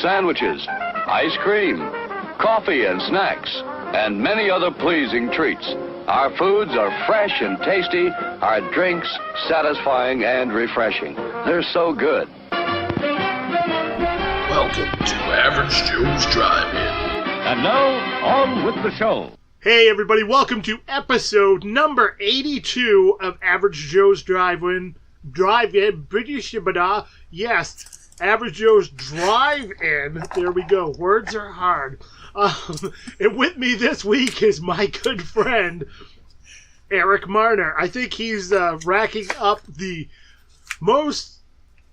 sandwiches, ice cream, coffee and snacks, and many other pleasing treats. Our foods are fresh and tasty, our drinks satisfying and refreshing. They're so good. Welcome to Average Joe's Drive-In. And now, on with the show. Hey everybody, welcome to episode number 82 of Average Joe's Drive-In. British, yes, Average Joe's Drive-In. There we go, words are hard. And with me this week is my good friend, Erik Marner. I think he's racking up the most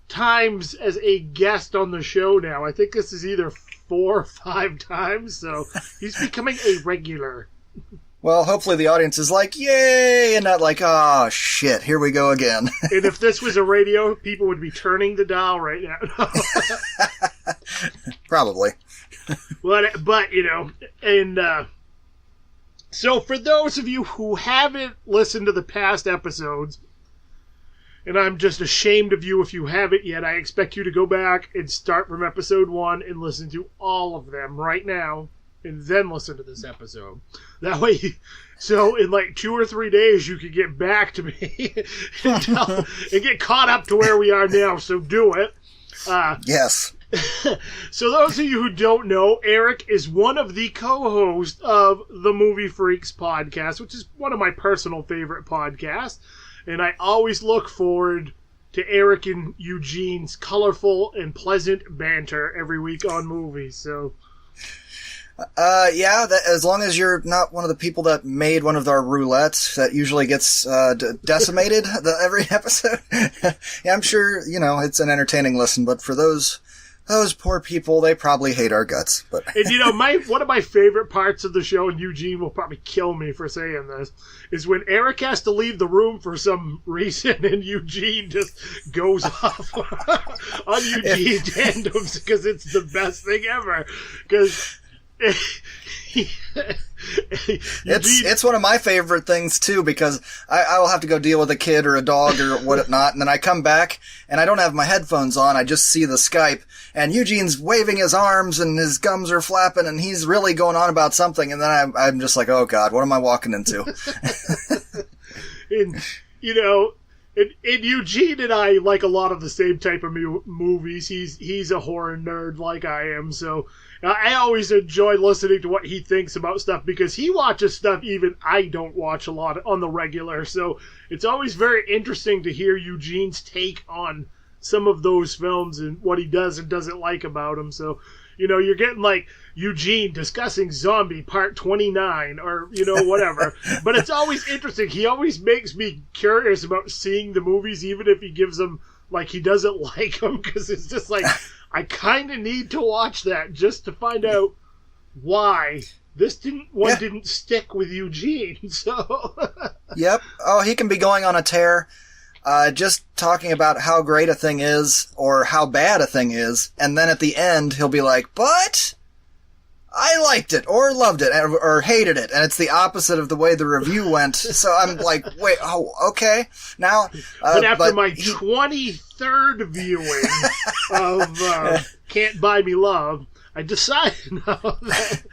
times as a guest on the show now. I think this is either 4 or 5 times, so he's becoming a regular. Well, hopefully the audience is like, yay, and not like, oh, shit, here we go again. And if this was a radio, people would be turning the dial right now. Probably. But, you know, and so for those of you who haven't listened to the past episodes, and I'm just ashamed of you if you haven't yet, I expect you to go back and start from episode 1 and listen to all of them right now, and then listen to this episode. That way, so in like 2 or 3 days, you can get back to me and get caught up to where we are now, so do it. Yes. So those of you who don't know, Erik is one of the co-hosts of the Movie Freaks podcast, which is one of my personal favorite podcasts. And I always look forward to Erik and Eugene's colorful and pleasant banter every week on movies. So, yeah, as long as you're not one of the people that made one of our roulettes that usually gets decimated every episode. Yeah, I'm sure, you know, it's an entertaining listen, but for those poor people, they probably hate our guts. But and you know, one of my favorite parts of the show, and Eugene will probably kill me for saying this, is when Erik has to leave the room for some reason, and Eugene just goes off on Eugene tandems because it's the best thing ever. Because it's one of my favorite things too, because I will have to go deal with a kid or a dog or whatnot, and then I come back and I don't have my headphones on. I just see the Skype, and Eugene's waving his arms and his gums are flapping, and he's really going on about something, and then I'm just like, oh God, what am I walking into? And you know, and Eugene and I like a lot of the same type of movies. He's a horror nerd like I am, so I always enjoy listening to what he thinks about stuff, because he watches stuff even I don't watch a lot on the regular. So it's always very interesting to hear Eugene's take on some of those films and what he does and doesn't like about them. So, you know, you're getting like Eugene discussing Zombie Part 29 or, you know, whatever. But it's always interesting. He always makes me curious about seeing the movies, even if he gives them, like, he doesn't like them, because it's just like, I kind of need to watch that just to find out why this didn't stick with Eugene. So Yep. Oh, he can be going on a tear, just talking about how great a thing is or how bad a thing is, and then at the end he'll be like, "But I liked it, or loved it, or hated it," and it's the opposite of the way the review went. So I'm like, "Wait, oh, okay." Now, but after my 23rd viewing of Can't Buy Me Love, I decided now that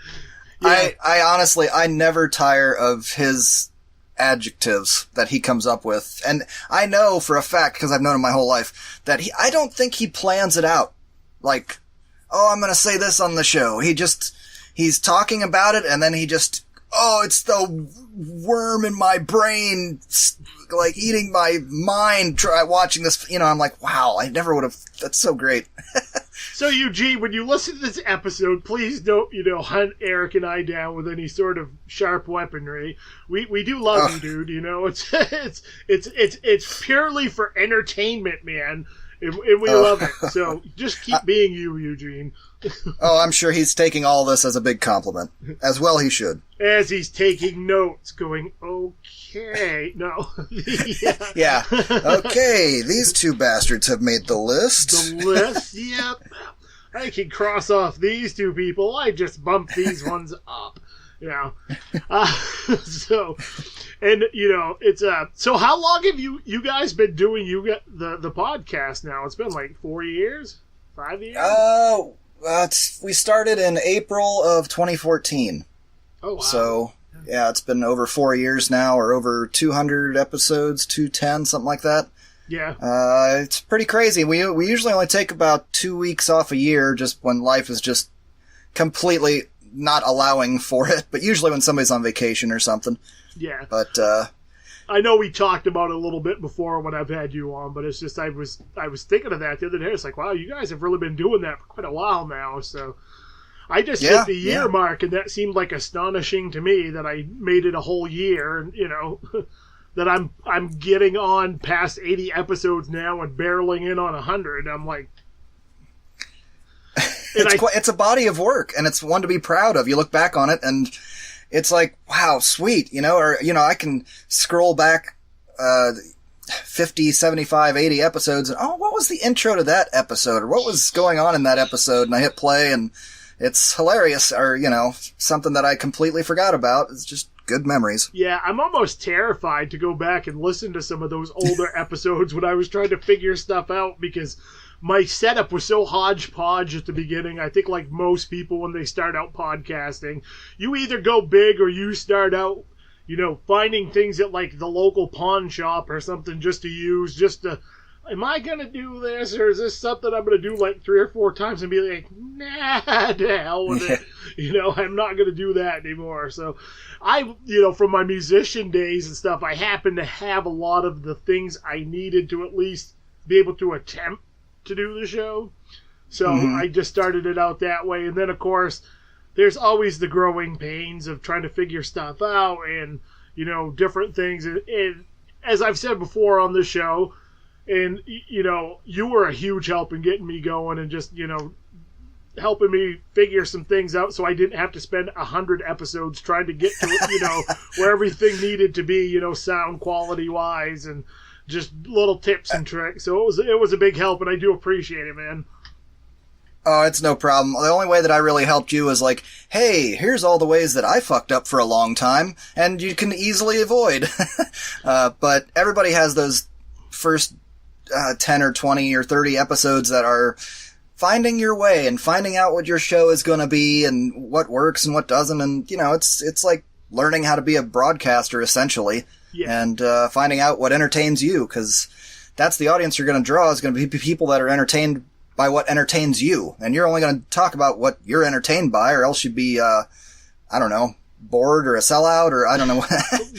I honestly, I never tire of his adjectives that he comes up with, and I know for a fact, because I've known him my whole life, that I don't think he plans it out. Like, oh, I'm going to say this on the show. He's talking about it, and then he just, oh, it's the worm in my brain, like, eating my mind, watching this, you know, I'm like, wow, I never would have, that's so great. So, Eugene, when you listen to this episode, please don't, you know, hunt Erik and I down with any sort of sharp weaponry. We do love you, dude, you know, it's purely for entertainment, man. And we love it. So just keep being you, Eugene. Oh, I'm sure he's taking all this as a big compliment. As well he should. As he's taking notes, going, okay. No. Yeah. Okay, these two bastards have made the list. The list? Yep. I can cross off these two people. I just bump these ones up. You know. So... And, you know, it's, so how long have you guys been doing the podcast now? It's been like 4 years? 5 years? We started in April of 2014. Oh, wow. So, yeah, it's been over 4 years now, or over 200 episodes, 210, something like that. Yeah. It's pretty crazy. We usually only take about 2 weeks off a year, just when life is just completely not allowing for it, but usually when somebody's on vacation or something. Yeah. But, I know we talked about it a little bit before when I've had you on, but it's just I was thinking of that the other day. It's like, wow, you guys have really been doing that for quite a while now. So I just hit the year mark, and that seemed like astonishing to me that I made it a whole year, and that I'm getting on past 80 episodes now and barreling in on 100. I'm like, it's a body of work, and it's one to be proud of. You look back on it, and it's like, wow, sweet, I can scroll back 50, 75, 80 episodes, and what was the intro to that episode, or what was going on in that episode, and I hit play, and it's hilarious, or, something that I completely forgot about. It's just good memories. Yeah, I'm almost terrified to go back and listen to some of those older episodes when I was trying to figure stuff out, because my setup was so hodgepodge at the beginning. I think like most people when they start out podcasting, you either go big or you start out, finding things at like the local pawn shop or something just to use, am I going to do this, or is this something I'm going to do like 3 or 4 times and be like, nah, to hell with it. I'm not going to do that anymore. So from my musician days and stuff, I happen to have a lot of the things I needed to at least be able to attempt to do the show. So I just started it out that way. And then, of course, there's always the growing pains of trying to figure stuff out and, different things. And as I've said before on the show, and, you were a huge help in getting me going and just, helping me figure some things out so I didn't have to spend 100 episodes trying to get to, where everything needed to be, sound quality wise and just little tips and tricks. So it was a big help, and I do appreciate it, man. Oh, it's no problem. The only way that I really helped you was like, hey, here's all the ways that I fucked up for a long time, and you can easily avoid. But everybody has those first 10 or 20 or 30 episodes that are finding your way and finding out what your show is going to be and what works and what doesn't. And, it's like learning how to be a broadcaster, essentially. Yeah. And finding out what entertains you, because that's the audience you're going to draw, is going to be people that are entertained by what entertains you. And you're only going to talk about what you're entertained by, or else you'd be, I don't know, bored or a sellout, or I don't know.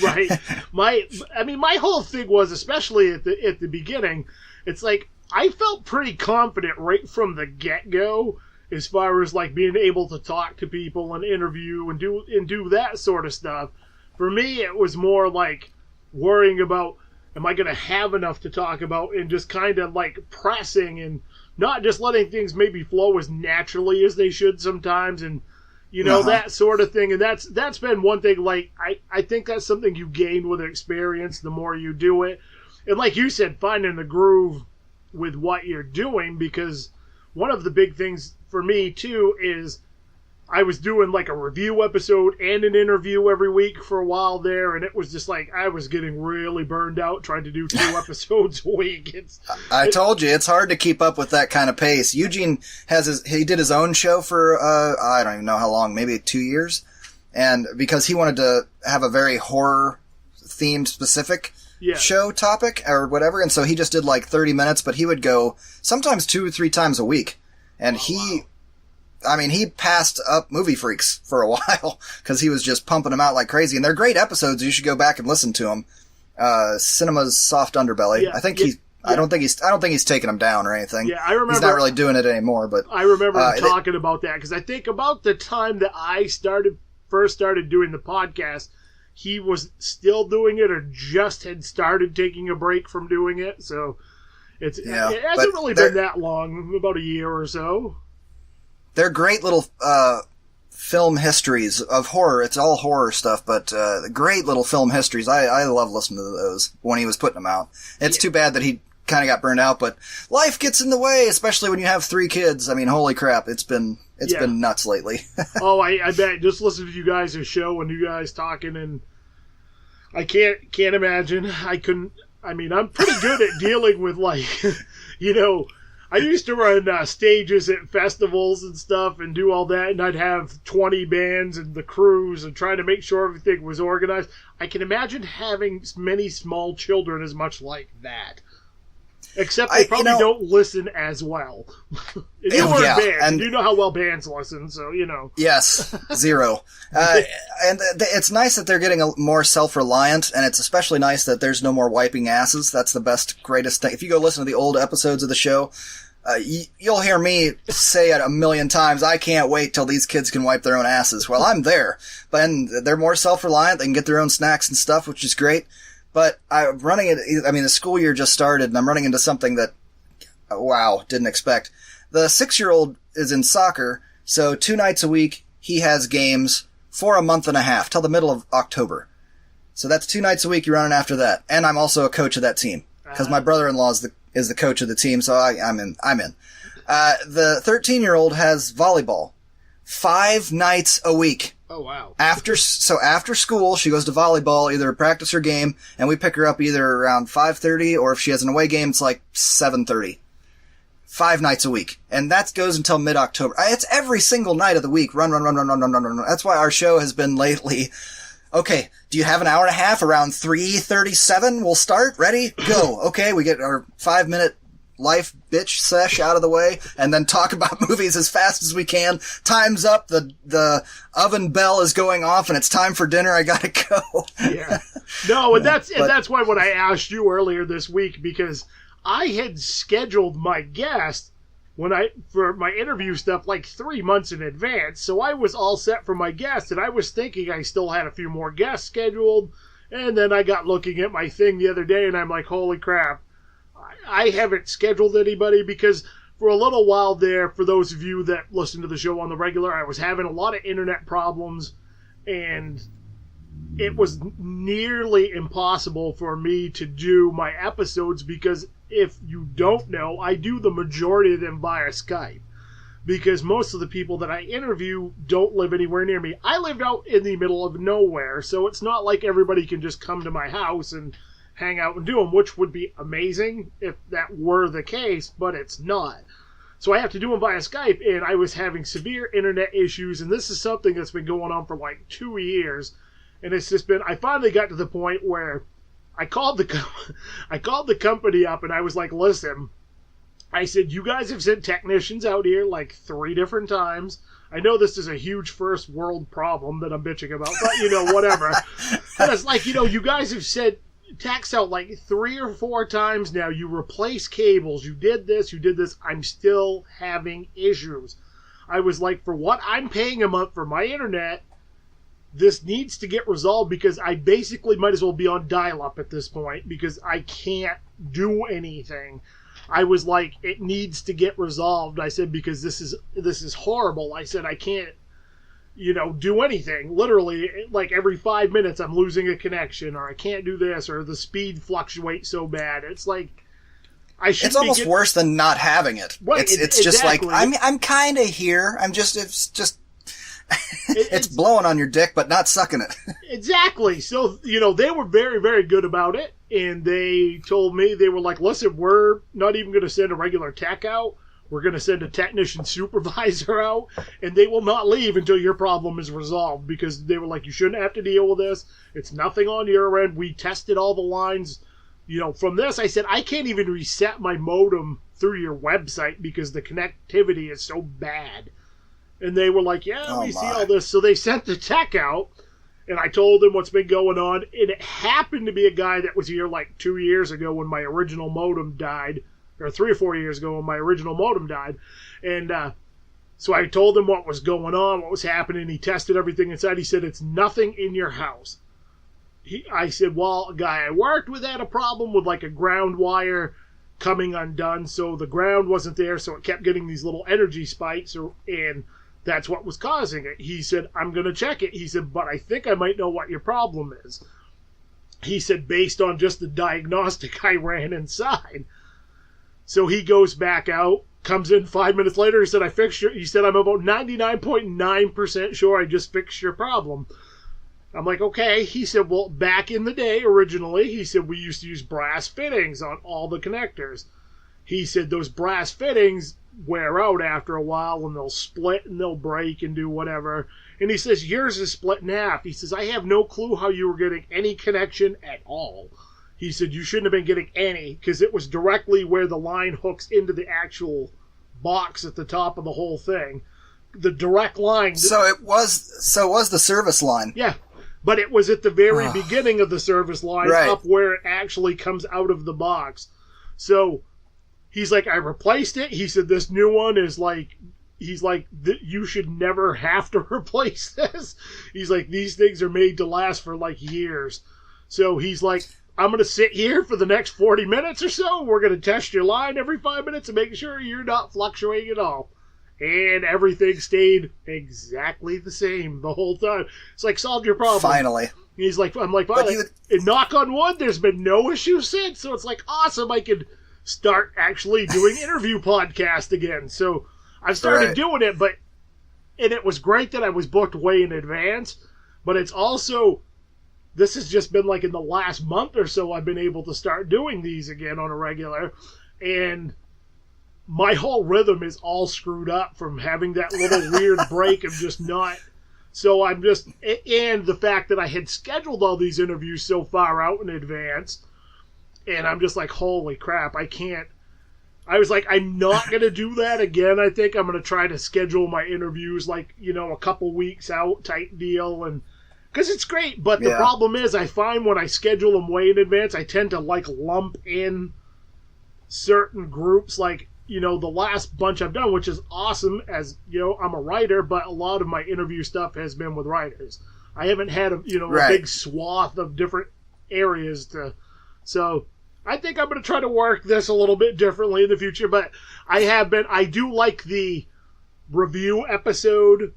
Right. My whole thing was, especially at the beginning, it's like I felt pretty confident right from the get-go as far as like being able to talk to people and interview and do that sort of stuff. For me, it was more like worrying about, am I going to have enough to talk about, and just kind of like pressing and not just letting things maybe flow as naturally as they should sometimes, and that sort of thing. And that's been one thing. Like I think that's something you gain with experience the more you do it. And like you said, finding the groove with what you're doing, because one of the big things for me too is I was doing like a review episode and an interview every week for a while there, and it was just like I was getting really burned out trying to do 2 episodes a week. I told you, it's hard to keep up with that kind of pace. Eugene he did his own show for I don't even know how long, maybe 2 years, and because he wanted to have a very horror themed specific show topic or whatever, and so he just did like 30 minutes, but he would go sometimes 2 or 3 times a week, and he passed up Movie Freaks for a while because he was just pumping them out like crazy. And they're great episodes. You should go back and listen to them. Cinema's Soft Underbelly. Yeah, I think I don't think he's taking them down or anything. Yeah, I remember. He's not really doing it anymore, but I remember him talking about that, because I think about the time that I first started doing the podcast, he was still doing it or just had started taking a break from doing it. So it hasn't really been that long, about a year or so. They're great little film histories of horror. It's all horror stuff, but great little film histories. I love listening to those when he was putting them out. It's too bad that he kind of got burned out, but life gets in the way, especially when you have 3 kids. I mean, holy crap, it's been nuts lately. Oh, I bet. Just listening to you guys' show and you guys talking, and I can't imagine. I'm pretty good at dealing with, like, I used to run stages at festivals and stuff and do all that, and I'd have 20 bands and the crews and trying to make sure everything was organized. I can imagine having many small children is much like that. Except they probably don't listen as well. If you were in bands, and you know how well bands listen, so, you know. Yes, zero. And it's nice that they're getting more self-reliant, and it's especially nice that there's no more wiping asses. That's the best, greatest thing. If you go listen to the old episodes of the show, you'll hear me say it a million times, I can't wait till these kids can wipe their own asses. Well, I'm there. But they're more self-reliant, they can get their own snacks and stuff, which is great. But the school year just started, and I'm running into something that, wow, didn't expect. The 6-year-old is in soccer, so 2 nights a week he has games for a month and a half, till the middle of October. So that's 2 nights a week you're running after that. And I'm also a coach of that team, because my brother-in-law is the coach of the team, so I'm in. The 13-year-old has volleyball 5 nights a week. Oh, wow. After school, she goes to volleyball, either practice or game, and we pick her up either around 5:30, or if she has an away game, it's like 7:30. 5 nights a week. And that goes until mid-October. It's every single night of the week. Run. That's why our show has been lately, okay, do you have an hour and a half? Around 3:37, we'll start. Ready? Go. Okay, we get our 5-minute life bitch sesh out of the way, and then talk about movies as fast as we can. Time's up, the oven bell is going off, and it's time for dinner. I gotta go. Yeah. No, and that's why when I asked you earlier this week, because I had scheduled my guest for my interview stuff like 3 months in advance, so I was all set for my guest, and I was thinking I still had a few more guests scheduled, and then I got looking at my thing the other day, and I'm like, holy crap, I haven't scheduled anybody, because for a little while there, for those of you that listen to the show on the regular, I was having a lot of internet problems, and it was nearly impossible for me to do my episodes, because if you don't know, I do the majority of them via Skype, because most of the people that I interview don't live anywhere near me. I live out in the middle of nowhere, so it's not like everybody can just come to my house and hang out and do them, which would be amazing if that were the case, but it's not. So I have to do them via Skype, and I was having severe internet issues, and this is something that's been going on for like 2 years, and it's just been, I finally got to the point where I called the company up, and I was like, listen, I said, you guys have sent technicians out here like 3 different times. I know this is a huge first world problem that I'm bitching about, but whatever. But it's like, you guys have sent tax out like 3 or 4 times now. You replace cables, you did this, I'm still having issues. I was like, for what I'm paying a month for my internet, this needs to get resolved, because I basically might as well be on dial-up at this point, because I can't do anything. I was like, it needs to get resolved. I said, because this is horrible. I said, I can't do anything. Literally, like every 5 minutes I'm losing a connection, or I can't do this, or the speed fluctuates so bad. It's like, it's almost worse than not having it. Right, it's just like, I'm kind of here. It's blowing on your dick, but not sucking it. Exactly. So, they were very, very good about it. And they told me, they were like, listen, we're not even going to send a regular tech out. We're going to send a technician supervisor out, and they will not leave until your problem is resolved, because they were like, you shouldn't have to deal with this. It's nothing on your end. We tested all the lines. From this, I said, I can't even reset my modem through your website because the connectivity is so bad. And they were like, yeah, we see all this. So they sent the tech out, and I told them what's been going on. And it happened to be a guy that was here like 2 years ago when my original modem died, or 3 or 4 years ago when my original modem died. And so I told him what was going on, what was happening. He tested everything inside. He said, it's nothing in your house. I said, well, a guy I worked with had a problem with like a ground wire coming undone. So the ground wasn't there, so it kept getting these little energy spikes, and that's what was causing it. He said, I'm going to check it. He said, but I think I might know what your problem is. He said, based on just the diagnostic I ran inside. So he goes back out, comes in 5 minutes later. He said, he said, I'm about 99.9% sure I just fixed your problem. I'm like, okay. He said, well, back in the day, originally, he said, we used to use brass fittings on all the connectors. he said those brass fittings wear out after a while and they'll split and they'll break and do whatever. And he says, yours is split in half. He says, I have no clue how you were getting any connection at all. He said, you shouldn't have been getting any because it was directly where the line hooks into the actual box at the top of the whole thing. The direct line. So it was the service line. Yeah. But it was at the very beginning of the service line, right up where it actually comes out of the box. So he's like, I replaced it. He said, this new one is like, he's like, you should never have to replace this. He's like, these things are made to last for like years. So he's like, I'm going to sit here for the next 40 minutes or so. We're going to test your line every 5 minutes and make sure you're not fluctuating at all. And everything stayed exactly the same the whole time. It's like, solved your problem. Finally. He's like, I'm like, well, and knock on wood, there's been no issue since. So it's like, awesome, I could start actually doing interview podcast again. So I've started doing it, and it was great that I was booked way in advance, but it's also, this has just been like in the last month or so I've been able to start doing these again on a regular, and my whole rhythm is all screwed up from having that little weird break of just not. So I'm just, and the fact that I had scheduled all these interviews so far out in advance, and I'm just like, holy crap, I can't. I was like, I'm not going to do that again. I think I'm going to try to schedule my interviews like, a couple weeks out type deal, and because it's great. But the problem is I find when I schedule them way in advance, I tend to like lump in certain groups, like, the last bunch I've done, which is awesome as, I'm a writer, but a lot of my interview stuff has been with writers. I haven't had a big swath of different areas to, so I think I'm going to try to work this a little bit differently in the future, but I do like the interview episode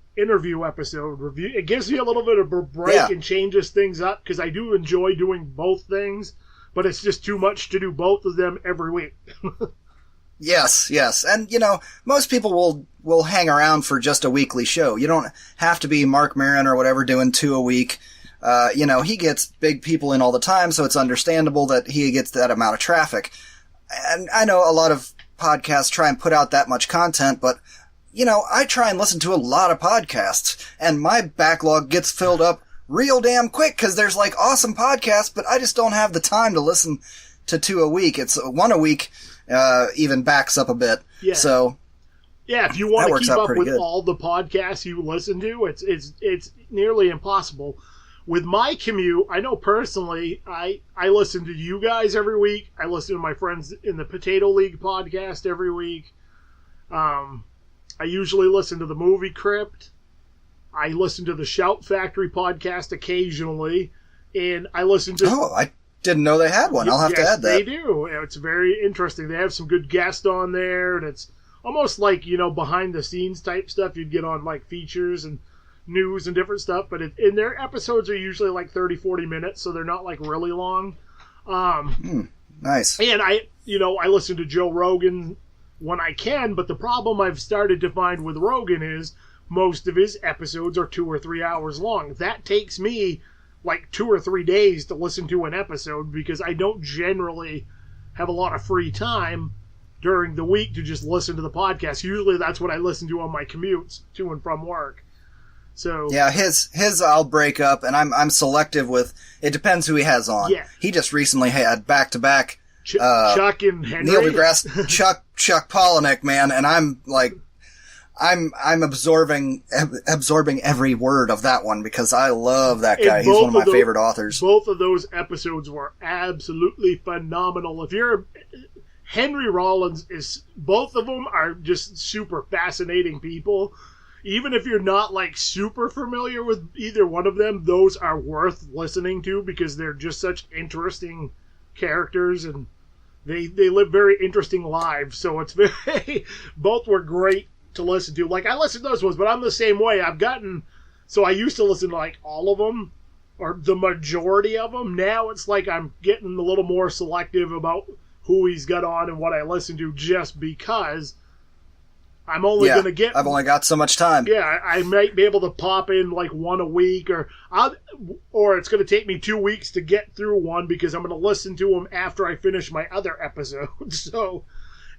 review. It gives me a little bit of a break and changes things up because I do enjoy doing both things, but it's just too much to do both of them every week. Yes. And, most people will hang around for just a weekly show. You don't have to be Mark Maron or whatever doing 2 a week. He gets big people in all the time, so it's understandable that he gets that amount of traffic. And I know a lot of podcasts try and put out that much content, but, I try and listen to a lot of podcasts, and my backlog gets filled up real damn quick because there's like awesome podcasts, but I just don't have the time to listen to 2 a week. It's 1 a week. Even backs up a bit. Yeah. So if you want to keep up with all the podcasts you listen to, it's nearly impossible. With my commute, I know personally, I listen to you guys every week. I listen to my friends in the Potato League podcast every week. I usually listen to the Movie Crypt. I listen to the Shout Factory podcast occasionally, and I listen to. I didn't know they had one. I'll have to add that. They do. It's very interesting. They have some good guests on there, and it's almost like, behind the scenes type stuff you'd get on like features and news and different stuff, but and their episodes are usually like 30-40 minutes, so they're not like really long. Nice. And I listen to Joe Rogan when I can, but the problem I've started to find with Rogan is most of his episodes are 2 or 3 hours long. That takes me like 2 or 3 days to listen to an episode because I don't generally have a lot of free time during the week to just listen to the podcast. Usually that's what I listen to on my commutes to and from work. So yeah, his I'll break up, and I'm selective with. It depends who he has on. Yeah. He just recently had back-to-back Chuck and Henry. Neil deGrasse, Chuck Palahniuk, man, and I'm like. I'm absorbing every word of that one because I love that guy. He's one of my favorite authors. Both of those episodes were absolutely phenomenal. If you're Henry Rollins both of them are just super fascinating people. Even if you're not like super familiar with either one of them, those are worth listening to because they're just such interesting characters and they live very interesting lives. So it's both were great to listen to. Like, I listen to those ones, but I'm the same way. I used to listen to like all of them or the majority of them. Now it's like I'm getting a little more selective about who he's got on and what I listen to just because I'm only going to get... I've only got so much time. Yeah, I might be able to pop in like 1 a week or it's going to take me 2 weeks to get through one because I'm going to listen to them after I finish my other episodes. So...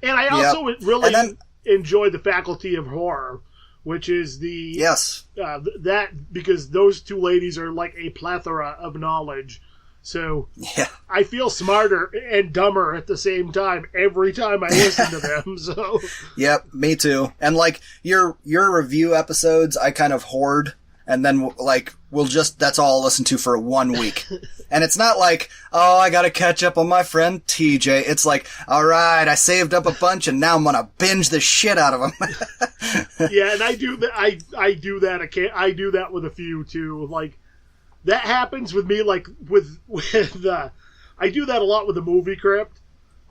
And I also really then, enjoy the Faculty of Horror, which is the yes, that because those two ladies are like a plethora of knowledge. So yeah, I feel smarter and dumber at the same time every time I listen to them. So yep, me too. And like your review episodes, I kind of hoard, and then like that's all I'll listen to for 1 week. And it's not like, oh, I gotta catch up on my friend TJ. It's like, all right, I saved up a bunch, and now I'm gonna binge the shit out of them. Yeah, and I do that. I do that. I do that with a few too. Like. That happens with me, like, with I do that a lot with the Movie Crypt.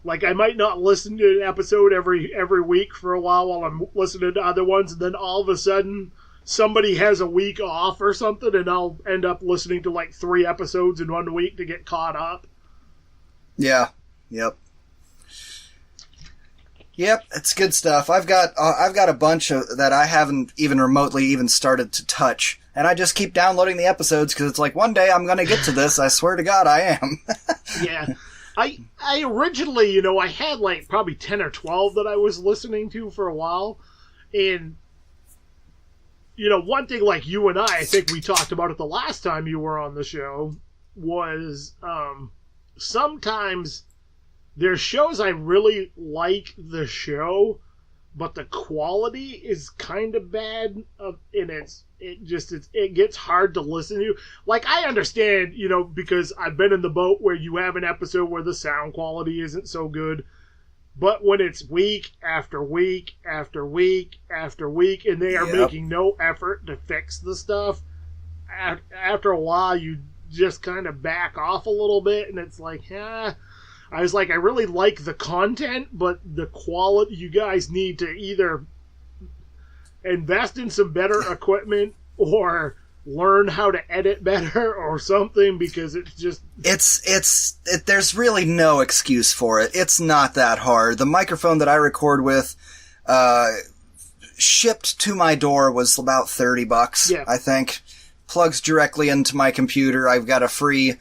Like, I might not listen to an episode every week for a while I'm listening to other ones, and then all of a sudden, somebody has a week off or something, and I'll end up listening to, like, 3 episodes in 1 week to get caught up. Yeah. Yep. Yep, it's good stuff. I've got a bunch that I haven't even remotely even started to touch. And I just keep downloading the episodes because it's like, one day I'm going to get to this. I swear to God, I am. Yeah. I originally, I had like probably 10 or 12 that I was listening to for a while. And, one thing like you and I think we talked about it the last time you were on the show, was sometimes there's shows I really like the show, but the quality is kind of bad, and it gets hard to listen to. Like, I understand, because I've been in the boat where you have an episode where the sound quality isn't so good, but when it's week after week after week after week, and they are making no effort to fix the stuff, after a while you just kind of back off a little bit, and it's like, I was like, I really like the content, but the quality, you guys need to either invest in some better equipment or learn how to edit better or something, because it's just... There's really no excuse for it. It's not that hard. The microphone that I record with, shipped to my door was about $30, I think. Plugs directly into my computer. I've got a free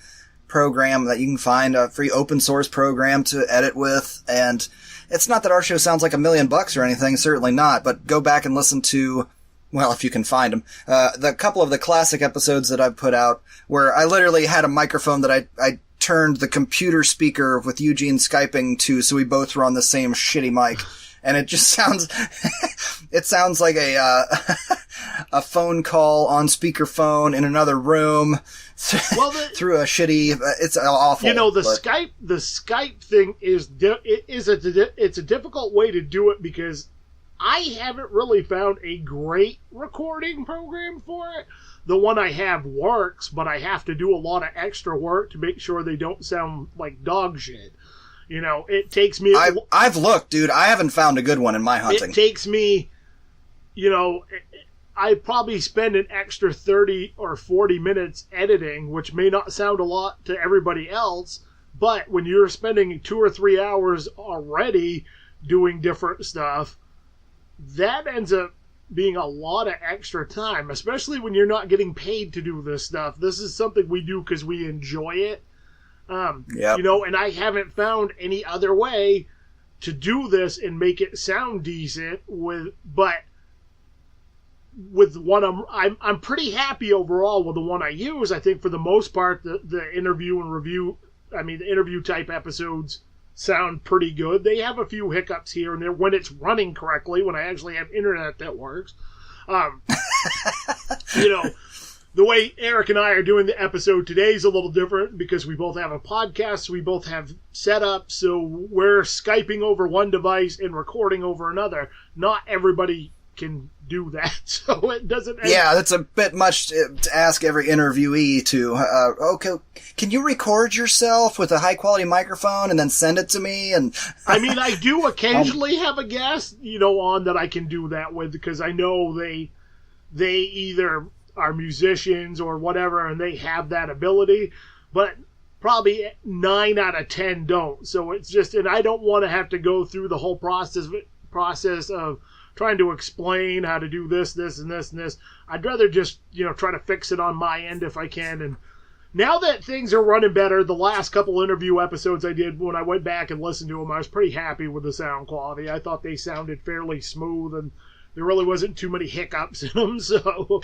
program that you can find, a free open source program to edit with, and it's not that our show sounds like $1 million or anything, certainly not, but go back and listen to, well, if you can find them, the couple of the classic episodes that I've put out, where I literally had a microphone that I turned the computer speaker with Eugene Skyping to, so we both were on the same shitty mic, and it just sounds, it sounds like a phone call on speakerphone in another room, through a shitty, it's awful. The Skype thing it's a difficult way to do it, because I haven't really found a great recording program for it. The one I have works, but I have to do a lot of extra work to make sure they don't sound like dog shit. It takes me... I've looked, dude. I haven't found a good one in my hunting. It takes me, I probably spend an extra 30 or 40 minutes editing, which may not sound a lot to everybody else, but when you're spending 2 or 3 hours already doing different stuff, that ends up being a lot of extra time, especially when you're not getting paid to do this stuff. This is something we do because we enjoy it. And I haven't found any other way to do this and make it sound decent but with one I'm pretty happy overall with the one I use. I think for the most part the interview and review, the interview type episodes sound pretty good. They have a few hiccups here and there when it's running correctly, when I actually have internet that works. The way Eric and I are doing the episode today is a little different because we both have a podcast, so we both have setup, so we're Skyping over one device and recording over another. Not everybody can do that, so it doesn't... Yeah, that's a bit much to ask every interviewee to, okay, can you record yourself with a high-quality microphone and then send it to me? And I do occasionally have a guest, on that I can do that with, because I know they either are musicians or whatever, and they have that ability, but probably 9 out of 10 don't. So it's just, and I don't want to have to go through the whole process of trying to explain how to do this, and this, and this. I'd rather just, try to fix it on my end if I can, and now that things are running better, the last couple interview episodes I did, when I went back and listened to them, I was pretty happy with the sound quality. I thought they sounded fairly smooth, and there really wasn't too many hiccups in them, so...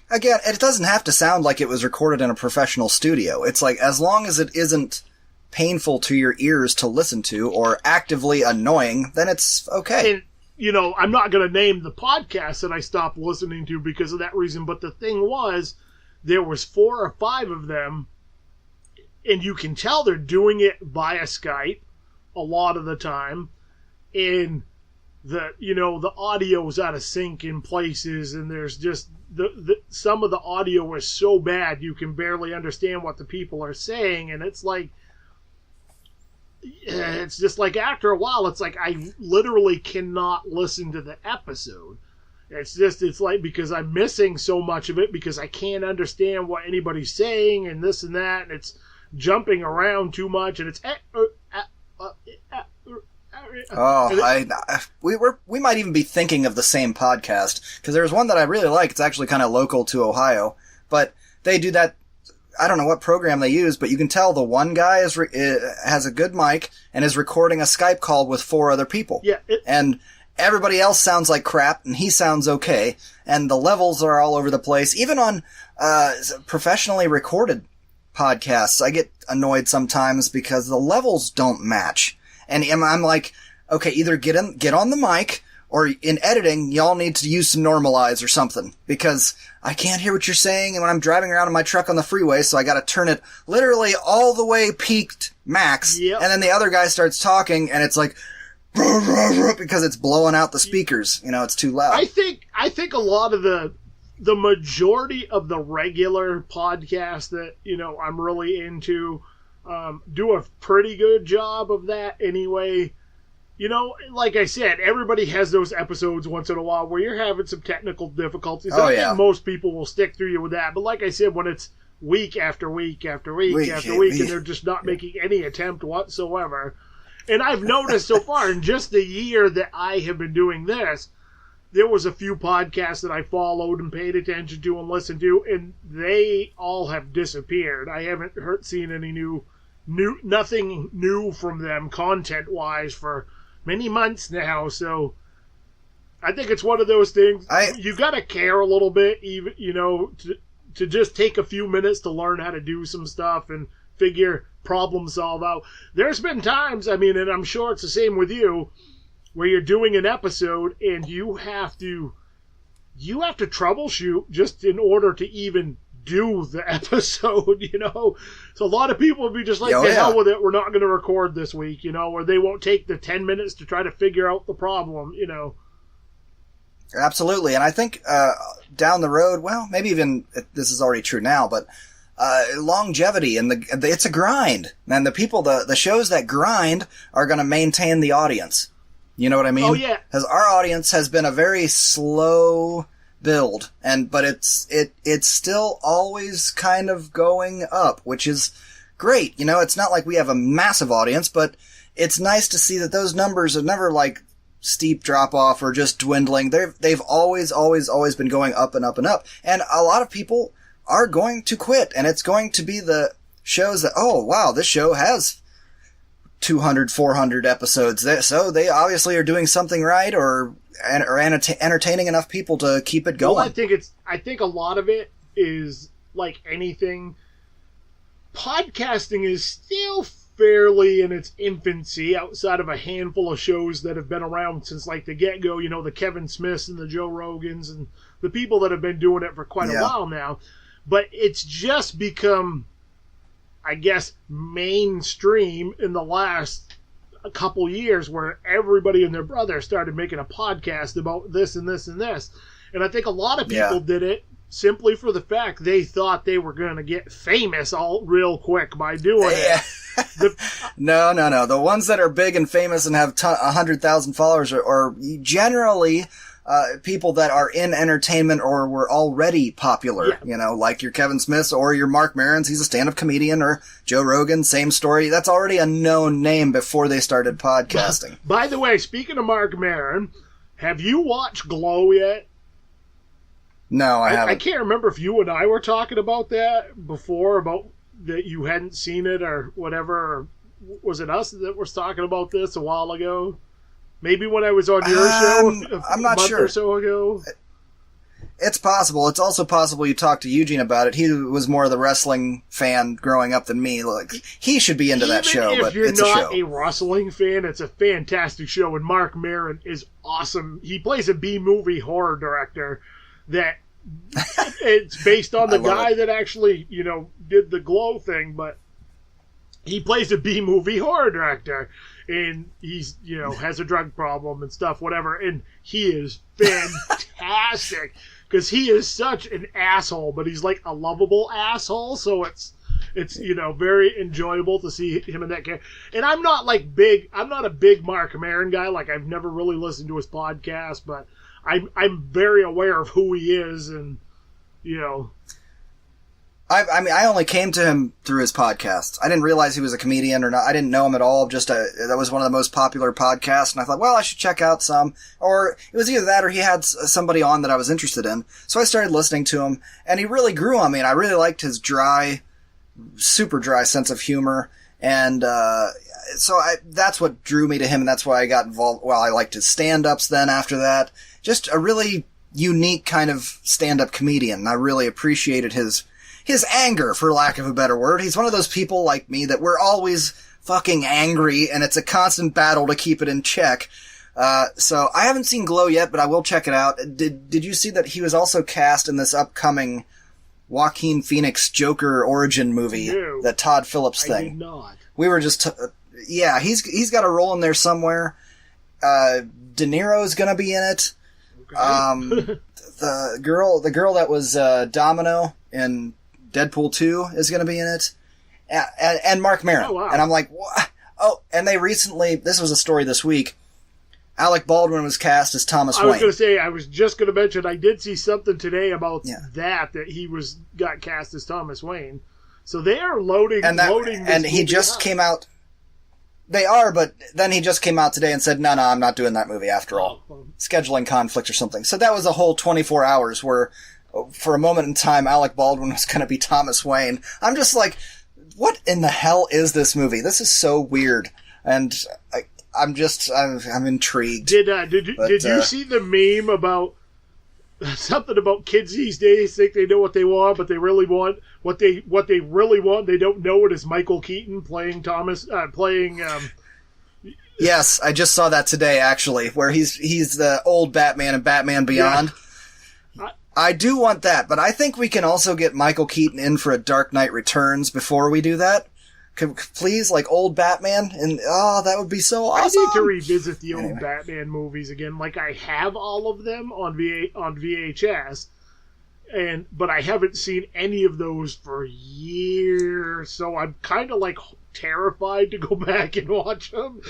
Again, it doesn't have to sound like it was recorded in a professional studio. It's like, as long as it isn't painful to your ears to listen to or actively annoying, then it's okay. And, you know, I'm not going to name the podcast that I stopped listening to because of that reason, but the thing was, there was 4 or 5 of them, and you can tell they're doing it via Skype a lot of the time, and the audio is out of sync in places, and there's just some of the audio is so bad you can barely understand what the people are saying, and it's just like after a while, it's like I literally cannot listen to the episode. It's like, because I'm missing so much of it because I can't understand what anybody's saying and this and that, and it's jumping around too much, and it's we might even be thinking of the same podcast, because there's one that I really like. It's actually kind of local to Ohio, but they do that. I don't know what program they use, but you can tell the one guy has a good mic and is recording a Skype call with 4 other people. Yeah, and everybody else sounds like crap, and he sounds okay, and the levels are all over the place. Even on professionally recorded podcasts, I get annoyed sometimes because the levels don't match. And I'm like, okay, either get on the mic, or in editing, y'all need to use some normalize or something, because I can't hear what you're saying, and when I'm driving around in my truck on the freeway, so I gotta turn it literally all the way peaked max, Yep. And then the other guy starts talking, and it's like, because it's blowing out the speakers. It's too loud. I think a lot of the majority of the regular podcasts that, I'm really into, do a pretty good job of that anyway. Like I said, everybody has those episodes once in a while where you're having some technical difficulties. Oh, I yeah. think most people will stick through you with that. But like I said, when it's week after week after week after week, and they're just not making any attempt whatsoever. And I've noticed so far, in just the year that I have been doing this, there was a few podcasts that I followed and paid attention to and listened to, and they all have disappeared. I haven't seen any nothing new from them content-wise for many months now. So I think it's one of those things. You got to care a little bit, even to just take a few minutes to learn how to do some stuff and figure problem solve out. There's been times, and I'm sure it's the same with you, where you're doing an episode and you have to troubleshoot just in order to even do the episode, So a lot of people would be just like, hell with it, we're not going to record this week, or they won't take the 10 minutes to try to figure out the problem, Absolutely. And I think down the road, well, maybe even this is already true now, but longevity and it's a grind. And the shows that grind are going to maintain the audience. You know what I mean? Oh, yeah. Because our audience has been a very slow build, but it's still always kind of going up, which is great. It's not like we have a massive audience, but it's nice to see that those numbers have never steep drop off or just dwindling. They've always been going up and up and up. And a lot of people are going to quit, and it's going to be the shows that, oh wow, this show has 200, 400 episodes. So they obviously are doing something right, or entertaining enough people to keep it going. Well, I think a lot of it is like anything. Podcasting is still fairly in its infancy outside of a handful of shows that have been around since the get-go, the Kevin Smiths and the Joe Rogans and the people that have been doing it for quite a while now. But it's just become, I guess, mainstream in the last couple years, where everybody and their brother started making a podcast about this and this and this. And I think a lot of people did it simply for the fact they thought they were going to get famous all real quick by doing it. No. The ones that are big and famous and have 100,000 followers are generally people that are in entertainment or were already popular, like your Kevin Smiths or your Mark Marons. He's a stand-up comedian, or Joe Rogan, same story. That's already a known name before they started podcasting. By the way, speaking of Mark Maron, have you watched Glow yet? No, I haven't. I can't remember if you and I were talking about that before, about that you hadn't seen it or whatever. Or was it us that was talking about this a while ago? Maybe when I was on your show I'm not month sure. or so ago. It's possible. It's also possible you talked to Eugene about it. He was more of the wrestling fan growing up than me. Like, he should be into that show, but it's a show. If you're not a wrestling fan, it's a fantastic show, and Mark Maron is awesome. He plays a B-movie horror director that it's based on the guy that actually, did the Glow thing, but he plays a B-movie horror director, and he's, has a drug problem and stuff, whatever, and he is fantastic. Because he is such an asshole, but he's like a lovable asshole, so it's very enjoyable to see him in that character. And I'm not a big Mark Maron guy. Like, I've never really listened to his podcast, but I'm very aware of who he is, and I only came to him through his podcast. I didn't realize he was a comedian or not. I didn't know him at all. That was one of the most popular podcasts, and I thought, well, I should check out some. Or it was either that or he had somebody on that I was interested in. So I started listening to him, and he really grew on me, and I really liked his super dry sense of humor. And so that's what drew me to him, and that's why I got involved. Well, I liked his stand-ups then after that. Just a really unique kind of stand-up comedian, and I really appreciated his anger, for lack of a better word. He's one of those people like me that we're always fucking angry, and it's a constant battle to keep it in check. So I haven't seen Glow yet, but I will check it out. Did you see that he was also cast in this upcoming Joaquin Phoenix Joker origin movie, that Todd Phillips thing? I did not. We were just, he's got a role in there somewhere. De Niro's gonna be in it. Okay. The girl that was Domino in Deadpool 2 is going to be in it. And Mark Maron. Oh, wow. And I'm like, what? Oh, and they recently, this was a story this week, Alec Baldwin was cast as Thomas Wayne. I was just going to mention, I did see something today about that he got cast as Thomas Wayne. So they are loading this and he just came out. They are, but then he just came out today and said, no, I'm not doing that movie after all. Scheduling conflict or something. So that was a whole 24 hours where, for a moment in time, Alec Baldwin was going to be Thomas Wayne. I'm just like, what in the hell is this movie? This is so weird. And I'm intrigued. Did you see the meme about something about kids these days think they know what they want, but they really want what they really want. They don't know it is Michael Keaton playing Yes, I just saw that today actually, where he's the old Batman in Batman Beyond. Yeah. I do want that, but I think we can also get Michael Keaton in for a Dark Knight Returns before we do that. Please, like old Batman, and that would be so awesome. I need to revisit the old Batman movies again. Like, I have all of them on VHS, but I haven't seen any of those for years. So I'm kind of like terrified to go back and watch them.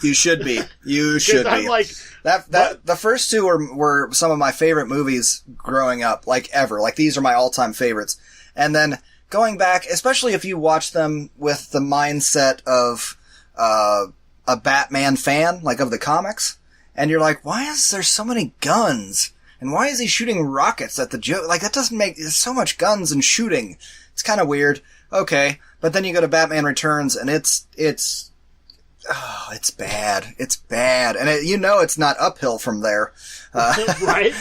You should be. You should be. I'm like, the first two were some of my favorite movies growing up, like ever. Like, these are my all-time favorites. And then going back, especially if you watch them with the mindset of a Batman fan, like of the comics, and you're like, why is there so many guns? And why is he shooting rockets at the Joker? Like, that doesn't make... There's so much guns and shooting. It's kind of weird. Okay. But then you go to Batman Returns, and it's bad. It's bad. And it's not uphill from there. Right.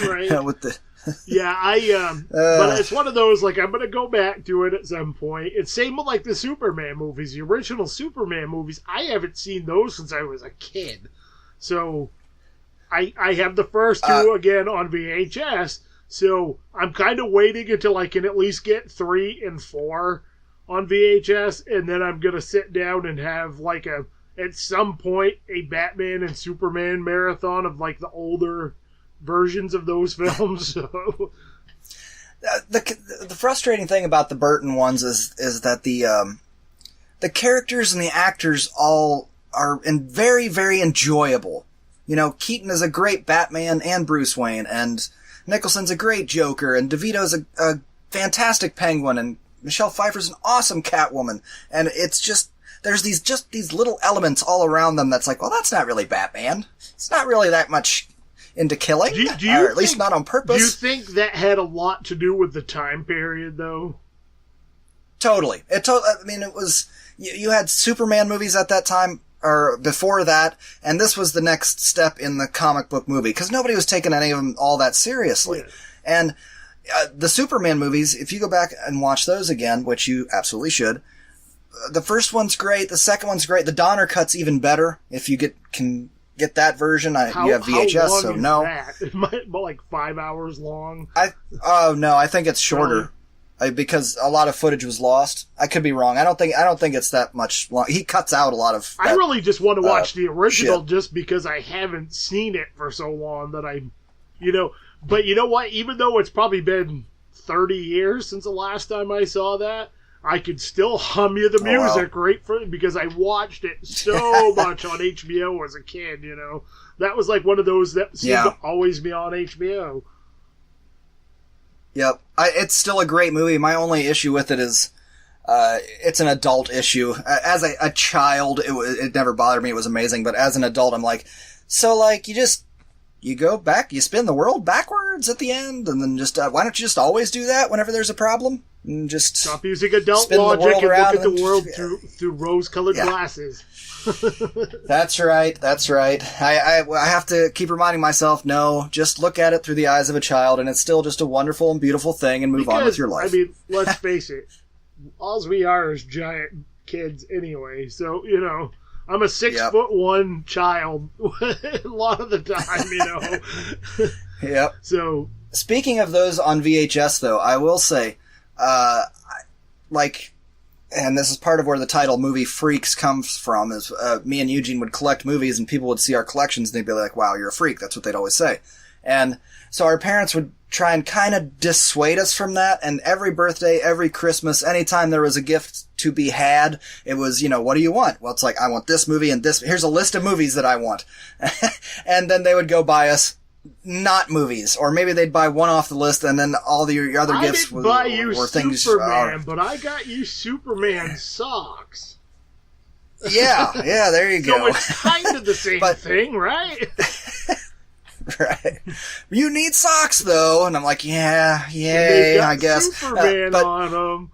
With the... Yeah, but it's one of those, like, I'm going to go back to it at some point. It's same with, like, the Superman movies, the original Superman movies. I haven't seen those since I was a kid. So, I have the first two again on VHS, so I'm kind of waiting until I can at least get 3 and 4 on VHS, and then I'm going to sit down and have, like, at some point, a Batman and Superman marathon of, like, the older versions of those films. So. The frustrating thing about the Burton ones is that the characters and the actors all are very, very enjoyable. Keaton is a great Batman and Bruce Wayne, and Nicholson's a great Joker, and DeVito's a fantastic Penguin, and Michelle Pfeiffer's an awesome Catwoman, and it's just there's these little elements all around them that's like, well, that's not really Batman. It's not really that much. into killing, do you or at least not on purpose. Do you think that had a lot to do with the time period, though? Totally. I mean, it was, you had Superman movies at that time, or before that, and this was the next step in the comic book movie, because nobody was taking any of them all that seriously. Yeah. And the Superman movies, if you go back and watch those again, which you absolutely should, the first one's great, the second one's great, the Donner cut's even better, if you can get that version. You have VHS, how long so is no. That? It might be like 5 hours long. No, I think it's shorter. Because a lot of footage was lost. I could be wrong. I don't think it's that much long. He cuts out a lot of that, I really just want to watch the original shit. just because I haven't seen it for so long that but you know what? Even though it's probably been 30 years since the last time I saw that, I could still hum you the music because I watched it so much on HBO as a kid, That was like one of those that seemed to always be on HBO. Yep. It's still a great movie. My only issue with it is it's an adult issue. As a child, it never bothered me. It was amazing. But as an adult, I'm like, so like you go back, you spin the world backwards at the end, and then just why don't you just always do that whenever there's a problem? And just stop using adult logic and look at the world through rose-colored glasses. That's right. I have to keep reminding myself, no, just look at it through the eyes of a child, and it's still just a wonderful and beautiful thing, and move on with your life. I mean, let's face it, all we are is giant kids anyway, so, I'm a 6'1" child a lot of the time, Yep. So, speaking of those on VHS, though, I will say, and this is part of where the title Movie Freaks comes from, is me and Eugene would collect movies and people would see our collections and they'd be like, wow, you're a freak. That's what they'd always say. And so our parents would try and kind of dissuade us from that. And every birthday, every Christmas, anytime there was a gift to be had, it was, what do you want? Well, it's like, I want this movie and this. Here's a list of movies that I want. And then they would go buy us not movies, or maybe they'd buy one off the list, and then all the other gifts were things. Superman, but I got you Superman socks. Yeah, there you go. So it's kind of the same thing, right? Right. You need socks, though, and I'm like, I guess. Superman on them.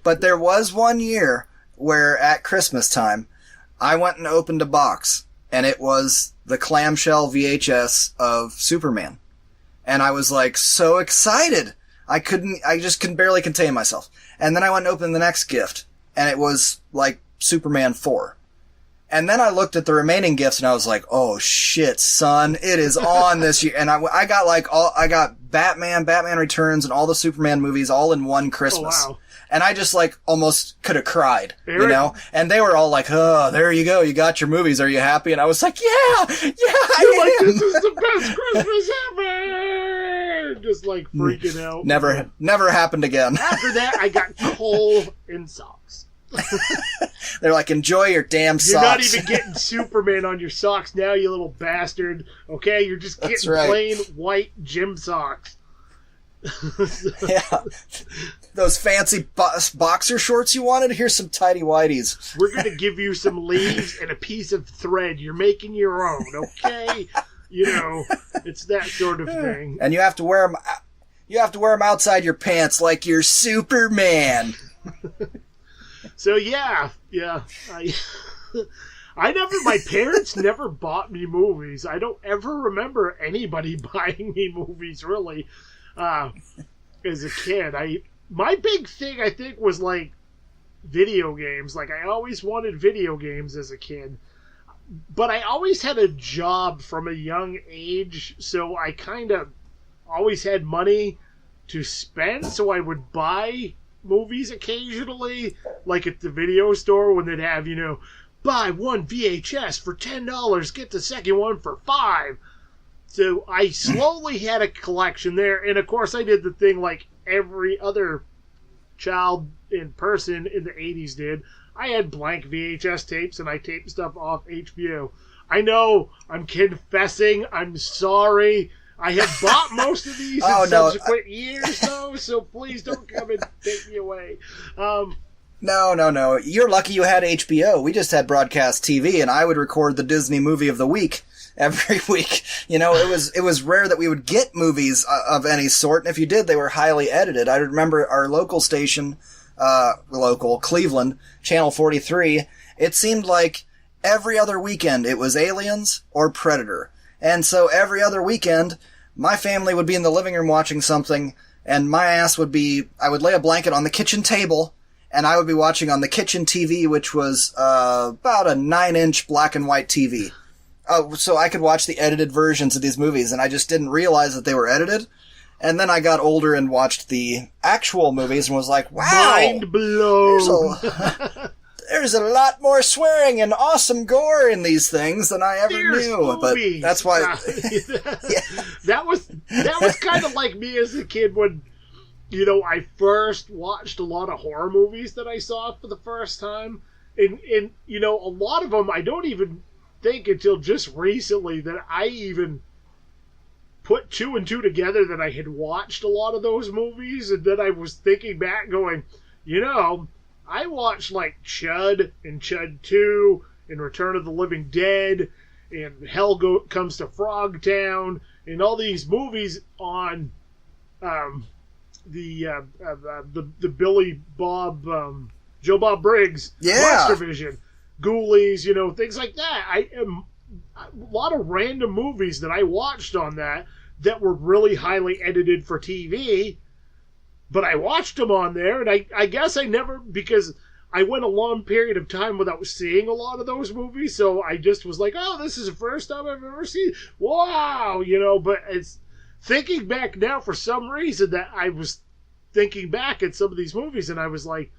But there was one year where at Christmas time, I went and opened a box, and it was the clamshell VHS of Superman. And I was like so excited. I just couldn't barely contain myself. And then I went and opened the next gift, and it was like Superman 4. And then I looked at the remaining gifts and I was like, oh shit, son, it is on this year. And I got Batman Returns, and all the Superman movies all in one Christmas. Oh, wow. And I just almost could have cried, Eric? And they were all like, oh, there you go. You got your movies. Are you happy? And I was like, yeah, I am. This is the best Christmas ever. Just freaking out. Never happened again. After that, I got coal and socks. They're like, enjoy your damn socks. You're not even getting Superman on your socks now, you little bastard. Okay, you're just getting plain white gym socks. Yeah, those fancy boxer shorts you wanted. Here's some tidy whities. We're gonna give you some leaves and a piece of thread. You're making your own, okay? It's that sort of thing. And you have to wear them. You have to wear them outside your pants like you're Superman. So yeah. My parents never bought me movies. I don't ever remember anybody buying me movies, really, as a kid. My big thing, I think, was video games. I always wanted video games as a kid. But I always had a job from a young age, so I kind of always had money to spend, so I would buy movies occasionally, at the video store when they'd have, buy one VHS for $10, get the second one for $5. So I slowly had a collection there, and of course I did the thing like every other child in person in the 80s did. I had blank VHS tapes, and I taped stuff off HBO. I know, I'm confessing, I'm sorry. I have bought most of these in subsequent years, though, so please don't come and take me away. No. You're lucky you had HBO. We just had broadcast TV, and I would record the Disney movie of the week every week. You know, it was rare that we would get movies of any sort, and if you did, they were highly edited. I remember our local station, Cleveland, Channel 43, it seemed like every other weekend it was Aliens or Predator. And so every other weekend, my family would be in the living room watching something, and my ass would be, I would lay a blanket on the kitchen table, and I would be watching on the kitchen TV, which was about a 9-inch black and white TV. So I could watch the edited versions of these movies, and I just didn't realize that they were edited. And then I got older and watched the actual movies and was like, wow! Mind blown! There's a lot more swearing and awesome gore in these things than I ever knew. Movies. But that's why... That was kind of like me as a kid when, you know, I first watched a lot of horror movies that I saw for the first time. And you know, a lot of them I don't even think until just recently that I even put two and two together that I had watched a lot of those movies, and then I was thinking back going, you know, I watched like Chud and Chud 2 and Return of the Living Dead and Comes to Frogtown and all these movies on the Billy Bob Joe Bob Briggs Monstervision, Ghoulies, you know, things like that. A lot of random movies that I watched on that were really highly edited for TV. But I watched them on there, and I guess I never, because I went a long period of time without seeing a lot of those movies, so I just was like, oh, this is the first time I've ever seen, wow, you know, but it's, thinking back now, for some reason, that I was thinking back at some of these movies, and I was like,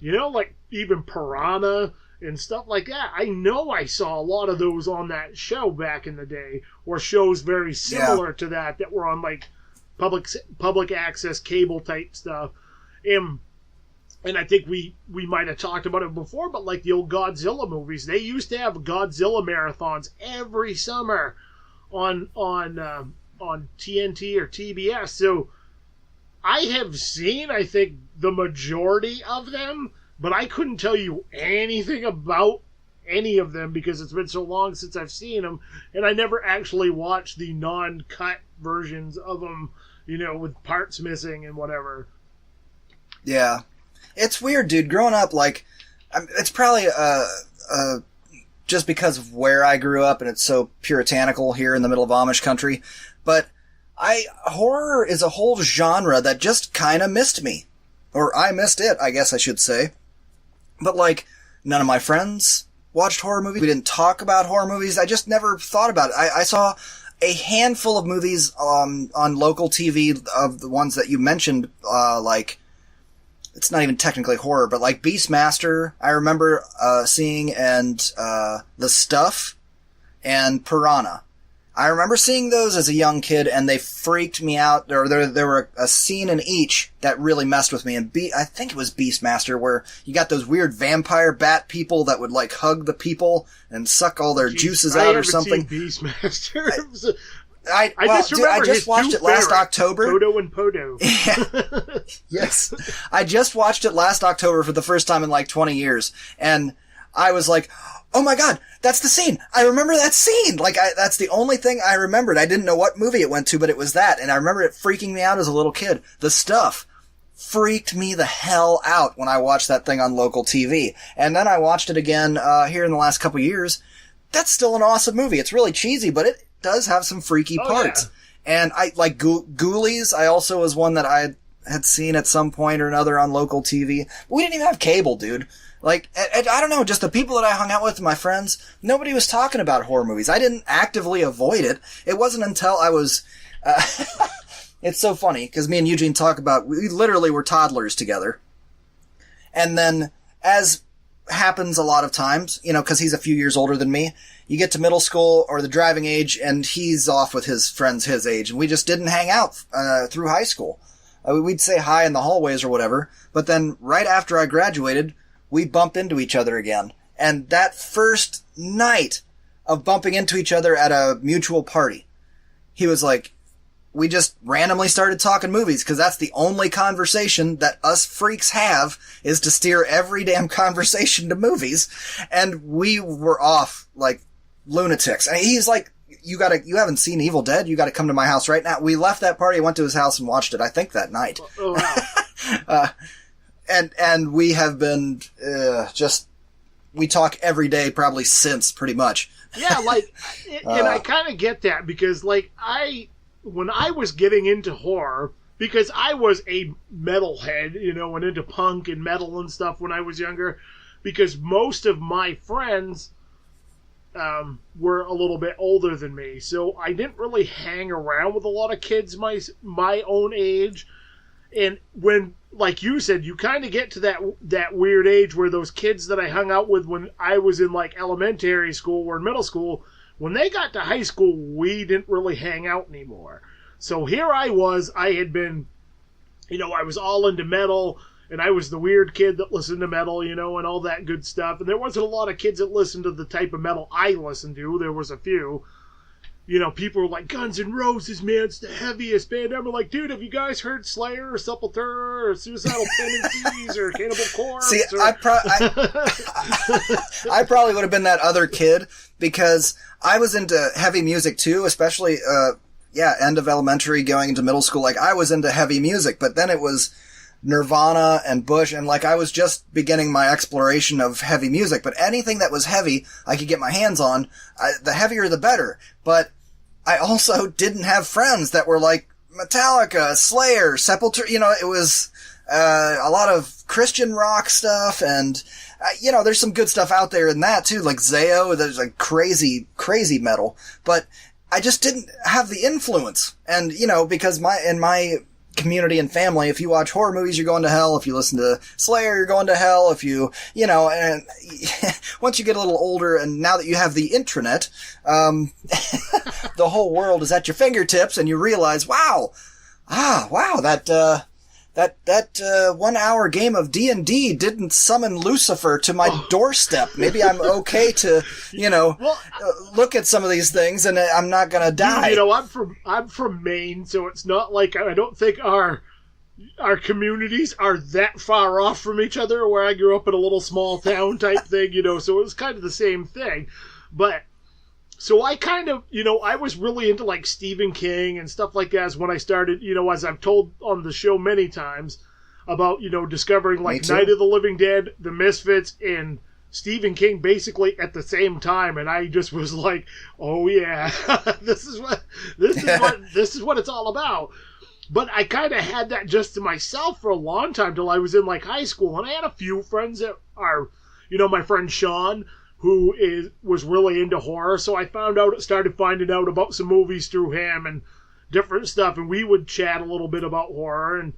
you know, like, even Piranha and stuff like that, I know I saw a lot of those on that show back in the day, or shows very similar to that were on, like, public access cable type stuff, and I think we might have talked about it before, but like the old Godzilla movies, they used to have Godzilla marathons every summer on TNT or TBS. So I have seen, I think, the majority of them, but I couldn't tell you anything about any of them because it's been so long since I've seen them, and I never actually watched the non-cut versions of them, you know, with parts missing and whatever. Yeah. It's weird, dude. Growing up, like, it's probably just because of where I grew up and it's so puritanical here in the middle of Amish country, but horror is a whole genre that just kind of missed me. Or I missed it, I guess I should say. But, like, none of my friends watched horror movies. We didn't talk about horror movies. I just never thought about it. I saw a handful of movies on local TV of the ones that you mentioned, like, it's not even technically horror, but like Beastmaster, I remember seeing, and The Stuff, and Piranha. I remember seeing those as a young kid, and they freaked me out. There were a scene in each that really messed with me, and I think it was Beastmaster, where you got those weird vampire bat people that would like hug the people and suck all their juices out or something. Seen Beastmaster. I just watched it last October. Podo and Podo. Yeah. Yes. I just watched it last October for the first time in like 20 years. And I was like, oh my god, that's the scene. I remember that scene. Like, that's the only thing I remembered. I didn't know what movie it went to, but it was that. And I remember it freaking me out as a little kid. The Stuff freaked me the hell out when I watched that thing on local TV. And then I watched it again here in the last couple years. That's still an awesome movie. It's really cheesy, but it does have some freaky parts. Yeah. And I like Ghoulies. I also was one that I had seen at some point or another on local TV. But we didn't even have cable, dude. Like, I don't know, just the people that I hung out with, my friends, nobody was talking about horror movies. I didn't actively avoid it. It wasn't until I was, it's so funny, because me and Eugene talk about, we literally were toddlers together. And then, as happens a lot of times, you know, because he's a few years older than me, you get to middle school or the driving age, and he's off with his friends his age, and we just didn't hang out through high school. We'd say hi in the hallways or whatever, but then right after I graduated, we bumped into each other again. And that first night of bumping into each other at a mutual party, he was like, we just randomly started talking movies, because that's the only conversation that us freaks have, is to steer every damn conversation to movies. And we were off like lunatics. And he's like you haven't seen Evil Dead? You gotta come to my house right now. We left that party, went to his house and watched it, I think that night. Oh, wow. And we have been, we talk every day probably since, pretty much. Yeah, and I kind of get that because, when I was getting into horror, because I was a metalhead, and into punk and metal and stuff when I was younger, because most of my friends were a little bit older than me, so I didn't really hang around with a lot of kids my own age. And when, like you said, you kind of get to that weird age where those kids that I hung out with when I was in elementary school or middle school, when they got to high school, we didn't really hang out anymore. So here I had been, I was all into metal, and I was the weird kid that listened to metal, and all that good stuff. And there wasn't a lot of kids that listened to the type of metal I listened to. There was a few. People were like, Guns N' Roses, man, it's the heaviest band ever. Like, dude, have you guys heard Slayer or Sepultura or Suicidal Tendencies or Cannibal Corpse? See, I probably would have been that other kid because I was into heavy music too, especially, end of elementary, going into middle school. Like, I was into heavy music, but then it was Nirvana and Bush, and I was just beginning my exploration of heavy music, but anything that was heavy I could get my hands on, the heavier the better. But I also didn't have friends that were like Metallica, Slayer, Sepultura, it was a lot of Christian rock stuff, and there's some good stuff out there in that too, like Zao. There's crazy metal, but I just didn't have the influence. And because in my community and family, if you watch horror movies, you're going to hell. If you listen to Slayer, you're going to hell. If you, and once you get a little older, and now that you have the intranet, the whole world is at your fingertips, and you realize, wow, that 1 hour game of D&D didn't summon Lucifer to my doorstep. Maybe I'm okay to, look at some of these things, and I'm not gonna die. I'm from Maine, so it's not like, I don't think our communities are that far off from each other, where I grew up in a little small town type thing, so it was kind of the same thing. But, so I kind of, I was really into Stephen King and stuff like that when I started, as I've told on the show many times about, discovering Night of the Living Dead, The Misfits, and Stephen King basically at the same time. And I just was like, oh yeah, this is what it's all about. But I kind of had that just to myself for a long time till I was in high school. And I had a few friends that are, my friend Sean, who was really into horror, so I started finding out about some movies through him and different stuff, and we would chat a little bit about horror, and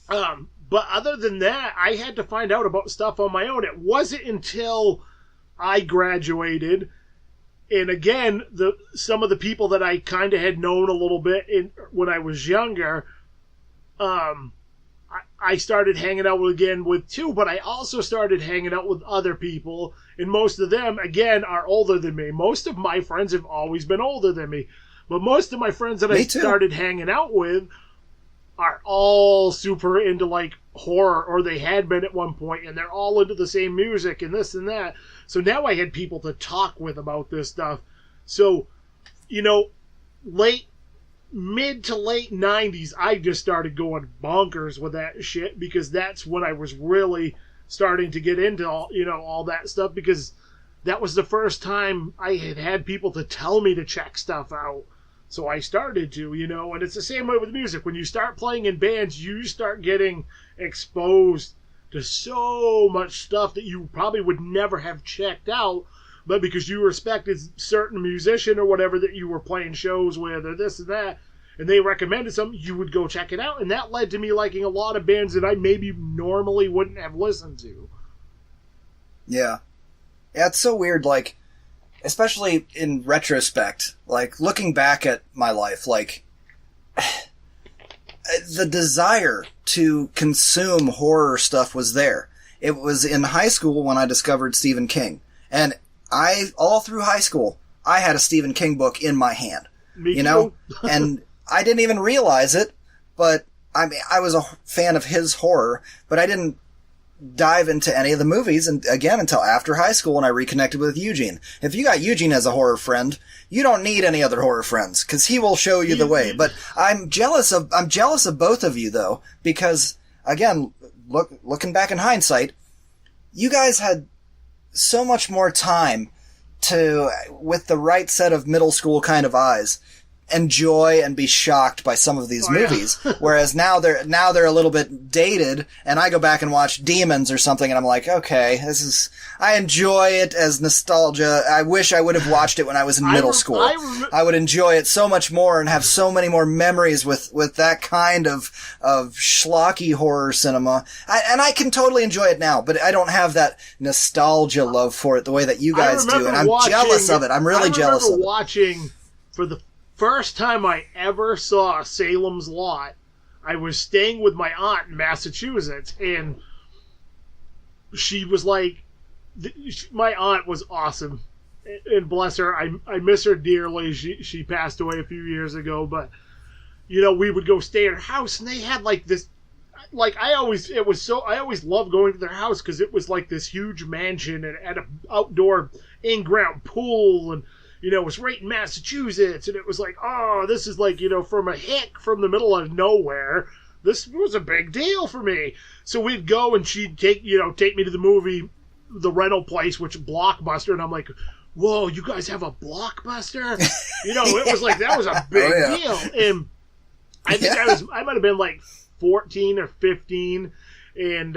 but other than that, I had to find out about stuff on my own. It wasn't until I graduated, and again, some of the people that I kind of had known a little bit when I was younger, I started hanging out with too, but I also started hanging out with other people, and most of them, again, are older than me. Most of my friends have always been older than me, but most of my friends that I started hanging out with are all super into horror, or they had been at one point, and they're all into the same music and this and that. So now I had people to talk with about this stuff. So, mid to late 90s, I just started going bonkers with that shit, because that's when I was really starting to get into all that stuff, because that was the first time I had people to tell me to check stuff out. So I started to, and it's the same way with music. When you start playing in bands, you start getting exposed to so much stuff that you probably would never have checked out, but because you respected certain musician or whatever that you were playing shows with, or this and that, and they recommended something, you would go check it out. And that led to me liking a lot of bands that I maybe normally wouldn't have listened to. Yeah. Yeah, it's so weird, especially in retrospect, looking back at my life, the desire to consume horror stuff was there. It was in high school when I discovered Stephen King. And all through high school, I had a Stephen King book in my hand. Me too. And I didn't even realize it, but I was a fan of his horror, but I didn't dive into any of the movies, and again, until after high school when I reconnected with Eugene. If you got Eugene as a horror friend, you don't need any other horror friends, because he will show you the way. But I'm jealous of both of you, though, because, again, looking back in hindsight, you guys had so much more time to, with the right set of middle school kind of eyes, enjoy and be shocked by some of these movies. Whereas now they're a little bit dated, and I go back and watch Demons or something, and I'm like, okay, I enjoy it as nostalgia. I wish I would have watched it when I was in middle school. I would enjoy it so much more and have so many more memories with that kind of schlocky horror cinema. And I can totally enjoy it now, but I don't have that nostalgia love for it the way that you guys do, and I'm jealous of it. I'm really jealous of it. I remember watching, for the first time I ever saw Salem's Lot, I was staying with my aunt in Massachusetts, and she was like, my aunt was awesome, and bless her, I miss her dearly. She passed away a few years ago, but we would go stay at her house, and they had like this, like I always loved going to their house because it was like this huge mansion and had an outdoor in-ground pool, and it was right in Massachusetts, and it was like, oh, this is like, from a hick from the middle of nowhere. This was a big deal for me. So we'd go, and she'd take me to the movie, the rental place, which Blockbuster, and I'm like, whoa, you guys have a Blockbuster? It was like, that was a big deal. And I think I might have been like 14 or 15, and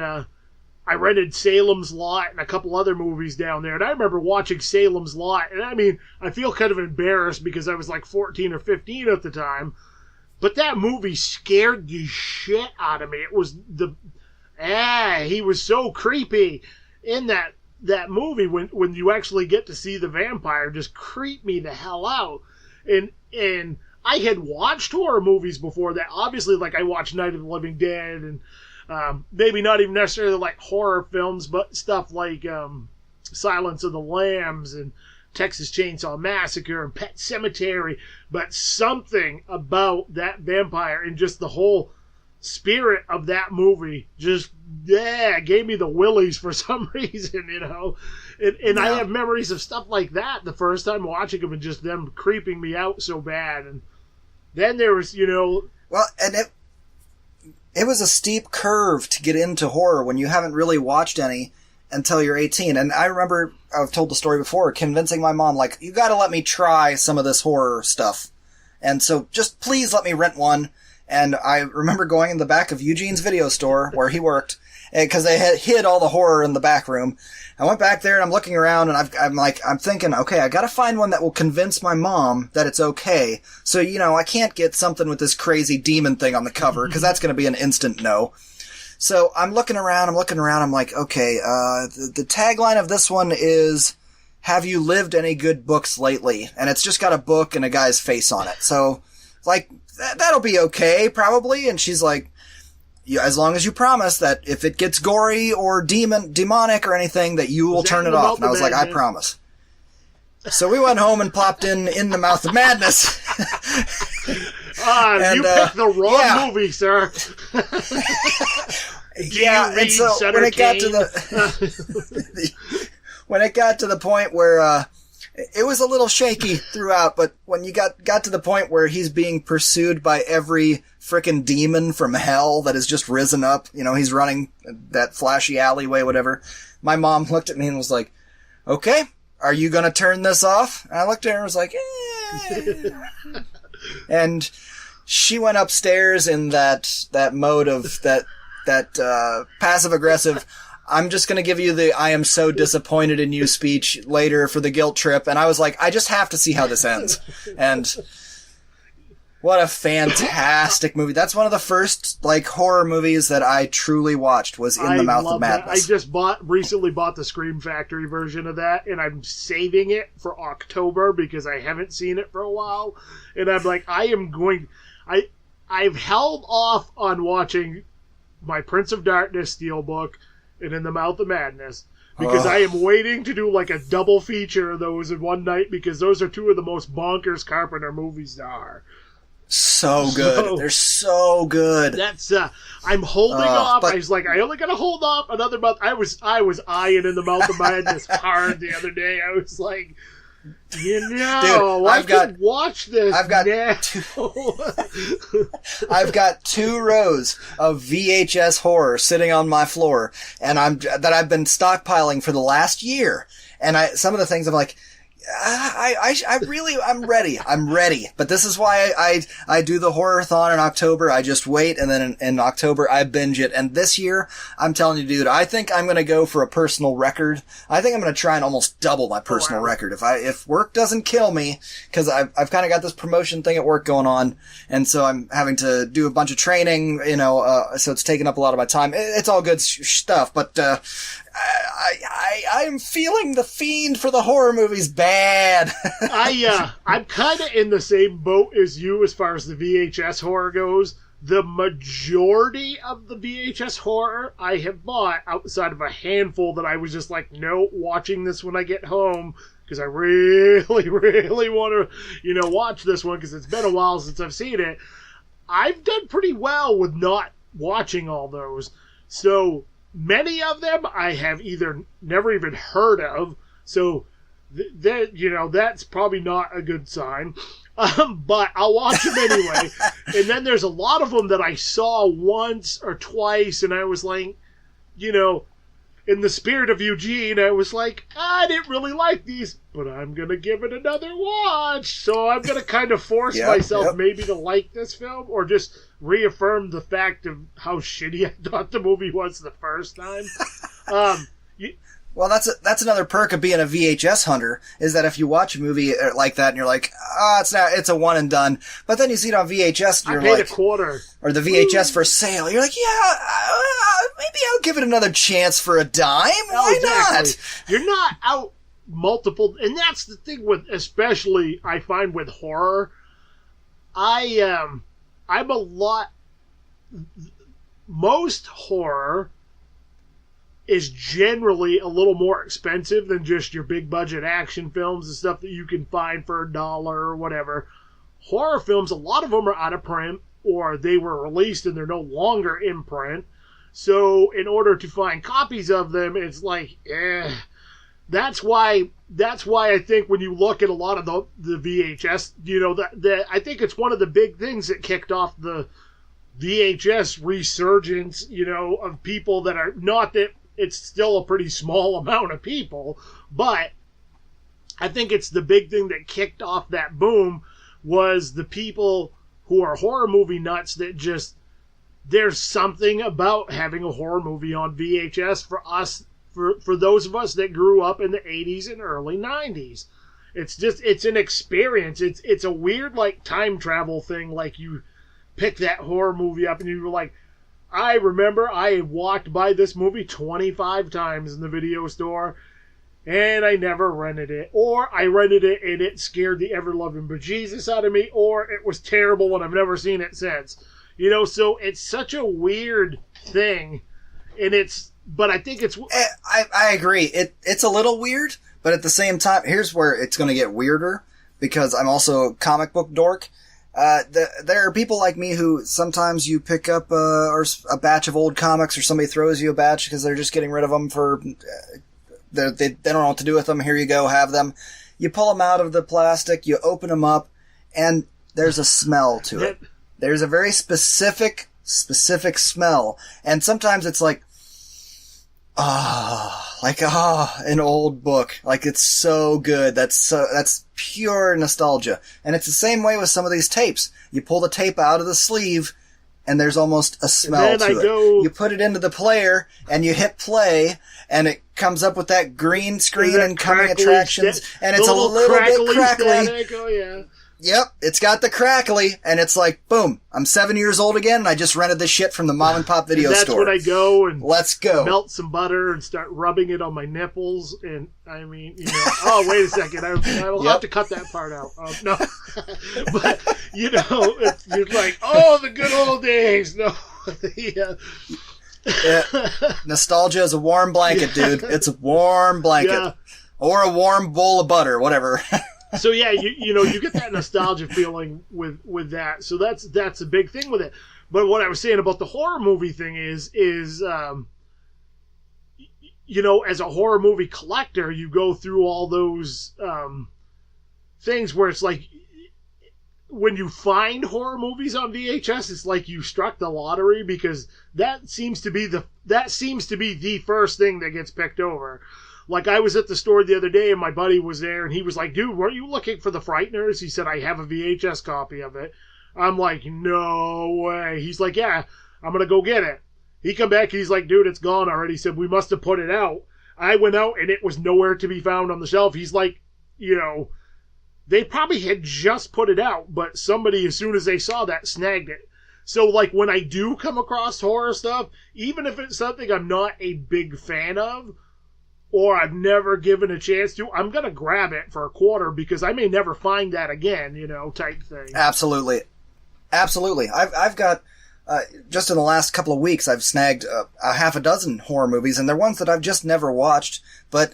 I rented Salem's Lot and a couple other movies down there. And I remember watching Salem's Lot. And I mean, I feel kind of embarrassed because I was like 14 or 15 at the time. But that movie scared the shit out of me. It was he was so creepy in that movie when you actually get to see the vampire just creep me the hell out. And I had watched horror movies before that. Obviously, like I watched Night of the Living Dead and maybe not even necessarily like horror films, but stuff like Silence of the Lambs and Texas Chainsaw Massacre and Pet Sematary. But something about that vampire and just the whole spirit of that movie just gave me the willies for some reason, And I have memories of stuff like that the first time watching them and just them creeping me out so bad. And then there was, Well, and it was a steep curve to get into horror when you haven't really watched any until you're 18. And I remember, I've told the story before, convincing my mom, like, you gotta let me try some of this horror stuff. And so just please let me rent one. And I remember going in the back of Eugene's video store where he worked, because they had hid all the horror in the back room. I went back there and I'm looking around and I'm thinking, okay, I gotta find one that will convince my mom that it's okay. So, I can't get something with this crazy demon thing on the cover, because that's gonna be an instant no. So I'm looking around, I'm like, okay, the tagline of this one is, have you lived any good books lately? And it's just got a book and a guy's face on it. So, like, that'll be okay, probably. And she's like, as long as you promise that if it gets gory or demonic or anything, that you will turn it off. And I was like, I promise. So we went home and popped in the Mouth of Madness. You picked the wrong movie, sir. And so when it got to the point where it was a little shaky throughout, but when you got to the point where he's being pursued by every frickin' demon from hell that has just risen up, he's running that flashy alleyway, whatever, my mom looked at me and was like, okay, are you gonna turn this off? And I looked at her and was like, And she went upstairs in that mode of that passive aggressive, I'm just going to give you the I am so disappointed in you speech later for the guilt trip. And I was like, I just have to see how this ends. And what a fantastic movie. That's one of the first horror movies that I truly watched was In the Mouth of Madness. I just recently bought the Scream Factory version of that, and I'm saving it for October because I haven't seen it for a while. And I'm like, I've held off on watching my Prince of Darkness Steelbook and In the Mouth of Madness because I am waiting to do a double feature of those in one night because those are two of the most bonkers Carpenter movies there are. So good. They're so good. That's I'm holding off. I was like, I only gotta hold off another month. I was eyeing In the Mouth of Madness hard the other day. I was like, you know, dude, I could watch this. I've got I've got 2 rows of VHS horror sitting on my floor, and I've been stockpiling for the last year. And some of the things I'm like, I'm ready. I'm ready. But this is why I do the horror-thon in October. I just wait, and then in October I binge it. And this year, I'm telling you, dude, I think I'm gonna go for a personal record. I think I'm gonna try and almost double my personal record. If work doesn't kill me, cause I've kind of got this promotion thing at work going on, and so I'm having to do a bunch of training, so it's taking up a lot of my time. It's all good stuff, but, I am feeling the fiend for the horror movies bad. I'm kind of in the same boat as you as far as the VHS horror goes. The majority of the VHS horror I have bought, outside of a handful that I was just like, no, watching this when I get home, because I really, really want to, watch this one, because it's been a while since I've seen it. I've done pretty well with not watching all those. So many of them I have either never even heard of, so that's probably not a good sign. But I'll watch them anyway. And then there's a lot of them that I saw once or twice, and I was like, in the spirit of Eugene, I was like, I didn't really like these, but I'm going to give it another watch. So I'm going to kind of force myself maybe to like this film, or just reaffirm the fact of how shitty I thought the movie was the first time. Well, that's another perk of being a VHS hunter, is that if you watch a movie like that and you're like, it's a one and done, but then you see it on VHS and you're like, I paid $0.25. Or the VHS for sale, you're like, maybe I'll give it another chance for a dime. Why not? You're not out multiple, and that's the thing with, especially I find with horror, I'm a lot, most horror is generally a little more expensive than just your big budget action films and stuff that you can find for $1 or whatever. Horror films, a lot of them are out of print, or they were released and they're no longer in print. So in order to find copies of them, it's like, That's why I think when you look at a lot of the VHS, I think it's one of the big things that kicked off the VHS resurgence, of people that are, not that it's still a pretty small amount of people, but I think it's the big thing that kicked off that boom was the people who are horror movie nuts that just, there's something about having a horror movie on VHS for us, for those of us that grew up in the 80s and early 90s. It's an experience. It's a weird, like, time travel thing. Like, you pick that horror movie up and you were like, I remember I had walked by this movie 25 times in the video store and I never rented it. Or I rented it and it scared the ever-loving bejesus out of me, or it was terrible and I've never seen it since. So it's such a weird thing, and but I think it's... I agree. It's a little weird, but at the same time, here's where it's going to get weirder, because I'm also a comic book dork. There are people like me who sometimes you pick up a batch of old comics, or somebody throws you a batch because they're just getting rid of them for... They don't know what to do with them. Here you go, have them. You pull them out of the plastic, you open them up, and there's a smell to it. There's a very specific smell. And sometimes it's like, an old book. Like, it's so good. That's pure nostalgia. And it's the same way with some of these tapes. You pull the tape out of the sleeve, and there's almost a smell to it. You put it into the player, and you hit play, and it comes up with that green screen and coming attractions, and it's a little bit crackly. Static. Oh, yeah. Yep, it's got the crackly, and it's like, boom, I'm 7 years old again, and I just rented this shit from the mom and pop video store. That's when I go and let's go melt some butter and start rubbing it on my nipples, and I mean, oh, wait a second, I'll have to cut that part out. No, but you're like, oh, the good old days. No, yeah. Nostalgia is a warm blanket, dude. It's a warm blanket, or a warm bowl of butter, whatever. So yeah, you get that nostalgia feeling with that. So that's a big thing with it. But what I was saying about the horror movie thing is as a horror movie collector, you go through all those things where it's like when you find horror movies on VHS, it's like you struck the lottery, because that seems to be the first thing that gets picked over. Like, I was at the store the other day and my buddy was there and he was like, dude, weren't you looking for The Frighteners? He said, I have a VHS copy of it. I'm like, no way. He's like, yeah, I'm going to go get it. He come back and he's like, dude, it's gone already. He said, we must have put it out. I went out and it was nowhere to be found on the shelf. He's like, they probably had just put it out, but somebody, as soon as they saw that, snagged it. So, like, when I do come across horror stuff, even if it's something I'm not a big fan of, or I've never given a chance to, I'm going to grab it for a quarter because I may never find that again, type thing. Absolutely. Absolutely. I've got, just in the last couple of weeks, I've snagged a half a dozen horror movies, and they're ones that I've just never watched, but,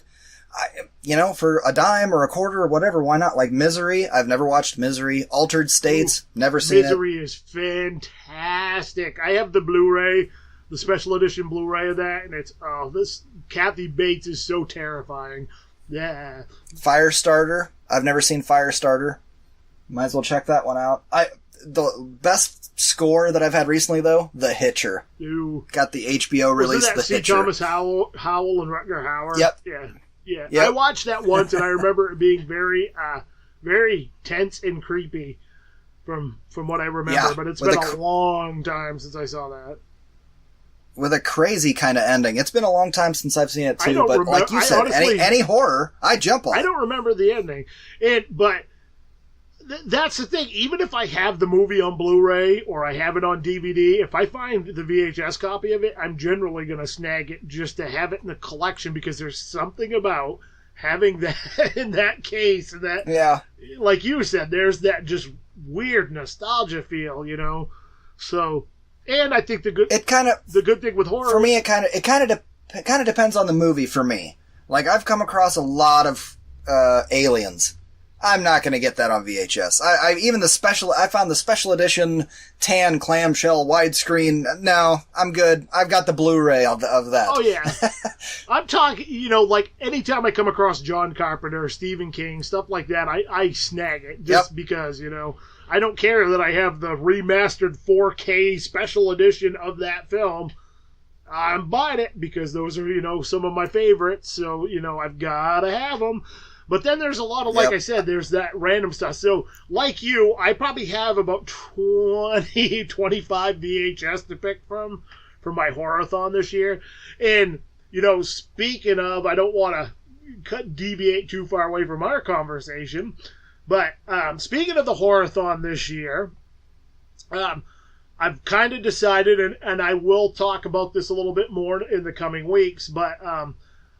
for a dime or a quarter or whatever, why not? Like Misery, I've never watched Misery. Altered States, never seen Misery is fantastic. I have the Blu-ray, the special edition Blu-ray of that, and it's, this Kathy Bates is so terrifying. Yeah. Firestarter, I've never seen Firestarter. Might as well check that one out. The best score that I've had recently, though, The Hitcher. Ooh. Got the HBO release, The C. Hitcher. Thomas Howell and Rutger Hauer? Yep. Yeah. Yep. I watched that once, and I remember it being very, very tense and creepy from what I remember. Yeah, but it's been a long time since I saw that. With a crazy kind of ending. It's been a long time since I've seen it, too. But like you said, honestly, any horror, I jump on. I don't remember the ending. But that's the thing. Even if I have the movie on Blu-ray or I have it on DVD, if I find the VHS copy of it, I'm generally going to snag it just to have it in the collection, because there's something about having that in that case. And that, yeah, like you said, there's that just weird nostalgia feel, So, and I think the good thing with horror, for me, it kind of depends on the movie. For me, like, I've come across a lot of Aliens. I'm not going to get that on VHS. I found the special edition tan clamshell widescreen. No, I'm good. I've got the Blu-ray of that. Oh yeah, I'm talking. Like, anytime I come across John Carpenter, Stephen King, stuff like that, I snag it just because I don't care that I have the remastered 4K special edition of that film. I'm buying it because those are some of my favorites. So I've got to have them. But then there's a lot of, like I said, there's that random stuff. So, like you, I probably have about 20, 25 VHS to pick from for my horror-a-thon this year. And, speaking of, I don't want to deviate too far away from our conversation, but speaking of the horror-a-thon this year, I've kind of decided, and I will talk about this a little bit more in the coming weeks, but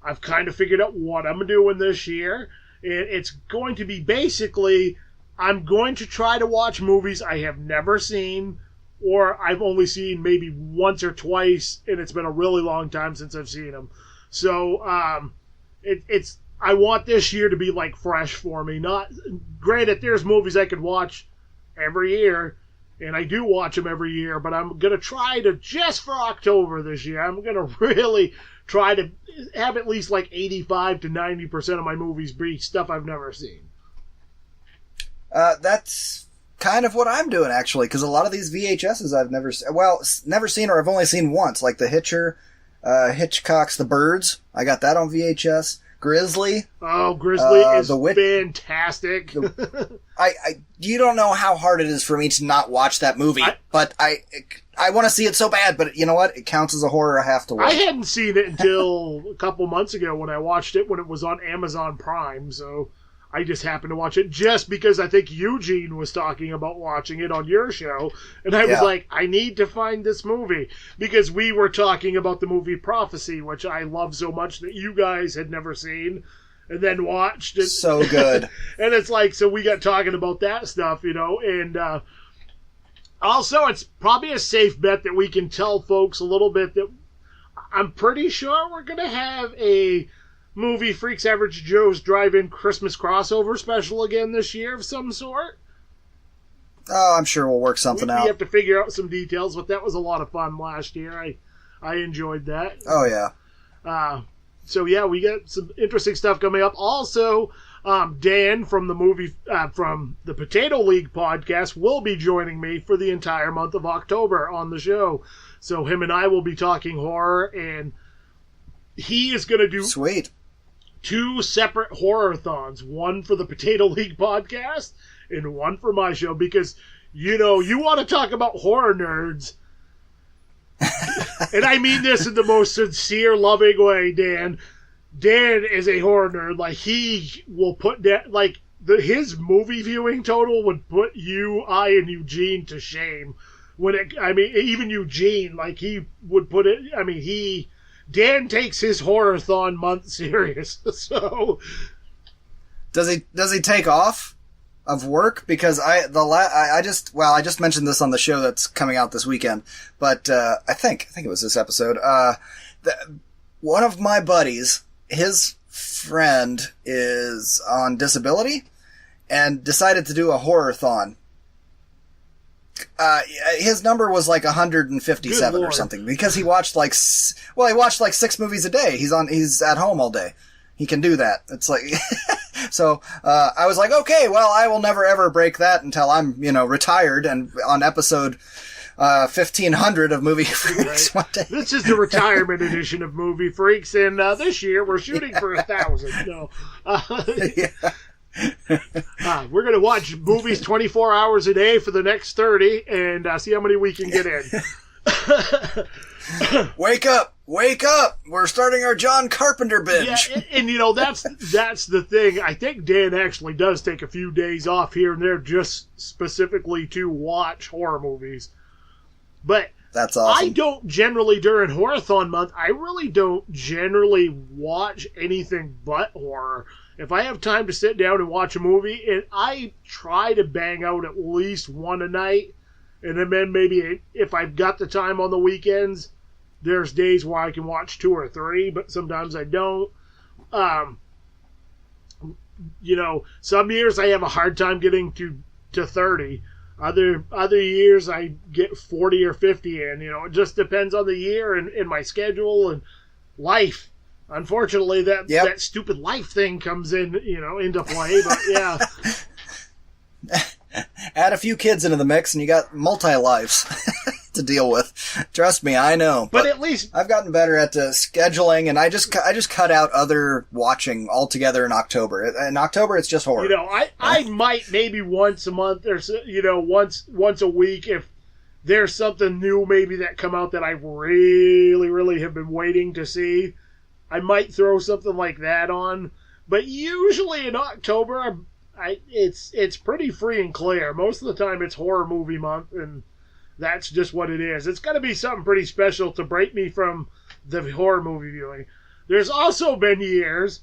I've kind of figured out what I'm doing this year. It's going to be basically, I'm going to try to watch movies I have never seen, or I've only seen maybe once or twice, and it's been a really long time since I've seen them. So, I want this year to be like fresh for me. Not, granted, there's movies I could watch every year, and I do watch them every year, but I'm going to try to, just for October this year, I'm going to really try to have at least like 85 to 90% of my movies be stuff I've never seen. That's kind of what I'm doing, actually, because a lot of these VHSs I've never seen, or I've only seen once, like The Hitcher, Hitchcock's The Birds. I got that on VHS. Grizzly. Oh, Grizzly is fantastic. You don't know how hard it is for me to not watch that movie, but I want to see it so bad, but you know what? It counts as a horror I have to watch. I hadn't seen it until a couple months ago when I watched it when it was on Amazon Prime, so I just happened to watch it just because I think Eugene was talking about watching it on your show, and I was like, I need to find this movie, because we were talking about the movie Prophecy, which I love so much that you guys had never seen, and then watched it. So good. And it's like, so we got talking about that stuff, and also it's probably a safe bet that we can tell folks a little bit that I'm pretty sure we're going to have a movie Freaks Average Joe's Drive-In Christmas crossover special again this year of some sort. Oh, I'm sure we'll work something out. We have to figure out some details, but that was a lot of fun last year. I enjoyed that. Oh, yeah. So, yeah, we got some interesting stuff coming up. Also, Dan from the Potato League podcast will be joining me for the entire month of October on the show. So him and I will be talking horror, and he is going to do Sweet. 2 separate horror-thons, one for the Potato League podcast and one for my show, because, you want to talk about horror nerds. And I mean this in the most sincere, loving way, Dan. Dan is a horror nerd. Like, he will put that, like, his movie viewing total would put I, and Eugene to shame. Even Eugene, like, he would put it, Dan takes his horror-thon month serious. So, does he take off of work? Because I just mentioned this on the show that's coming out this weekend, but I think it was this episode. One of my buddies, his friend is on disability and decided to do a horror-thon. His number was like 157 or something, because he watched like 6 movies a day. He's at home all day. He can do that. It's like, so, I was like, okay, well, I will never ever break that until I'm, retired and on episode, 1500 of Movie Freaks one day. This is the retirement edition of Movie Freaks, and, this year we're shooting for 1,000. No. Yeah. We're going to watch movies 24 hours a day for the next 30 and see how many we can get in. Wake up! We're starting our John Carpenter binge. Yeah, and that's the thing. I think Dan actually does take a few days off here and there just specifically to watch horror movies. But that's awesome. I don't generally, during Horror-thon month, I really don't generally watch anything but horror. If I have time to sit down and watch a movie, and I try to bang out at least one a night, and then maybe if I've got the time on the weekends, there's days where I can watch 2 or 3, but sometimes I don't. Some years I have a hard time getting to 30. Other years I get 40 or 50 in. It just depends on the year and my schedule and life. Unfortunately, that stupid life thing comes in, into play. But yeah, add a few kids into the mix, and you got multi-lives to deal with. Trust me, I know. But at least I've gotten better at scheduling, and I just cut out other watching altogether in October. In October, it's just horror. I might maybe once a month or once a week if there's something new maybe that come out that I really, really have been waiting to see. I might throw something like that on, but usually in October, it's pretty free and clear. Most of the time, it's horror movie month, and that's just what it is. It's got to be something pretty special to break me from the horror movie viewing. There's also been years,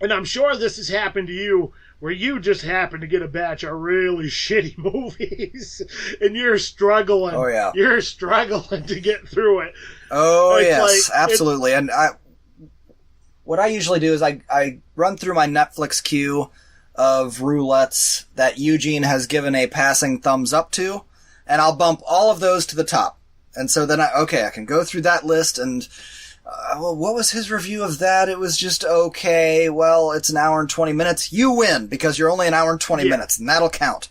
and I'm sure this has happened to you, where you just happen to get a batch of really shitty movies, and you're struggling. Oh, yeah. You're struggling to get through it. Oh, yes, absolutely. And what I usually do is I run through my Netflix queue of roulettes that Eugene has given a passing thumbs up to, and I'll bump all of those to the top. And so then I can go through that list and... what was his review of that? It was just okay. Well, it's an hour and 20 minutes. You win because you're only an hour and 20 minutes, and that'll count.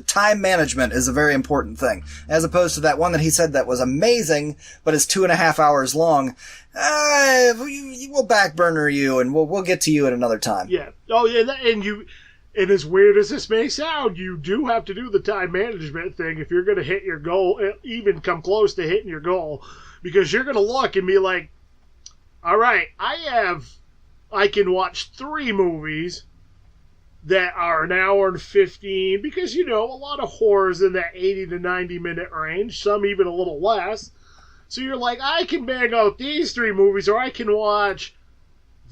Time management is a very important thing, as opposed to that one that he said that was amazing, but is 2.5 hours long. We'll backburner you, and we'll get to you at another time. Yeah. Oh, yeah. And as weird as this may sound, you do have to do the time management thing if you're going to hit your goal, even come close to hitting your goal. Because you're going to look and be like, all right, I can watch 3 movies that are an hour and 15, because, a lot of horror's in that 80 to 90 minute range, some even a little less. So you're like, I can bang out these 3 movies, or I can watch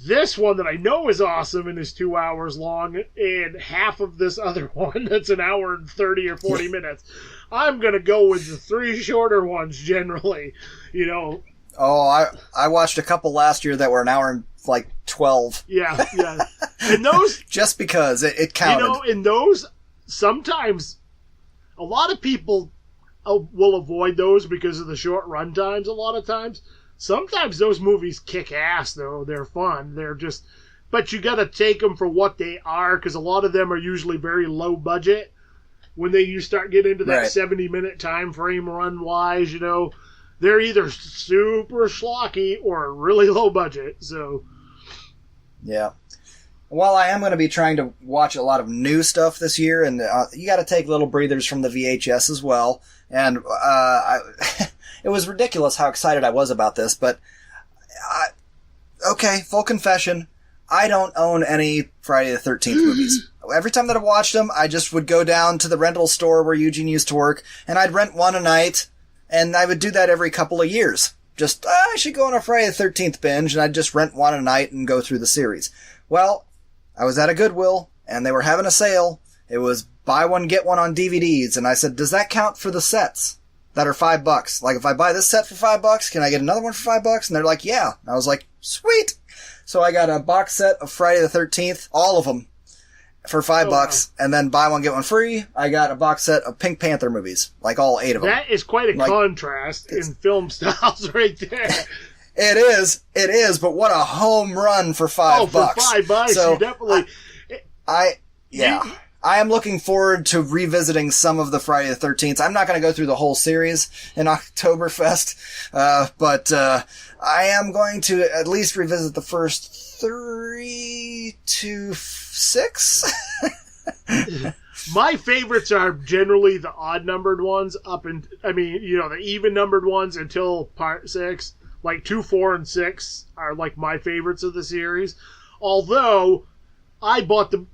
this one that I know is awesome and is 2 hours long, and half of this other one that's an hour and 30 or 40 minutes. I'm going to go with the 3 shorter ones generally, Oh, I watched a couple last year that were an hour and like 12. Yeah. And those, just because it counted. in those, sometimes a lot of people will avoid those because of the short run times a lot of times. Sometimes those movies kick ass, though. They're fun. They're just... But you got to take them for what they are, because a lot of them are usually very low budget. When you start getting into that 70-minute time frame run-wise, they're either super schlocky or really low budget. So, yeah. While I am going to be trying to watch a lot of new stuff this year, and you got to take little breathers from the VHS as well. And it was ridiculous how excited I was about this, but okay, full confession. I don't own any Friday the 13th movies. Every time that I watched them, I just would go down to the rental store where Eugene used to work, and I'd rent one a night, and I would do that every couple of years. Just, I should go on a Friday the 13th binge, and I'd just rent one a night and go through the series. Well, I was at a Goodwill, and they were having a sale. It was buy one, get one on DVDs, and I said, does that count for the sets that are $5? Like, if I buy this set for $5, can I get another one for $5? And they're like, yeah. I was like, sweet! So I got a box set of Friday the 13th, all of them, for $5, wow. And then buy one, get one free. I got a box set of Pink Panther movies, like all 8 of them. That is quite a contrast in film styles right there. It is, but what a home run for $5. Oh, for $5, so you definitely... I am looking forward to revisiting some of the Friday the 13th. I'm not going to go through the whole series in Oktoberfest, but I am going to at least revisit the first 3 to 6. My favorites are generally the odd-numbered ones the even-numbered ones until part 6. Like 2, 4, and 6 are like my favorites of the series. Although, I bought them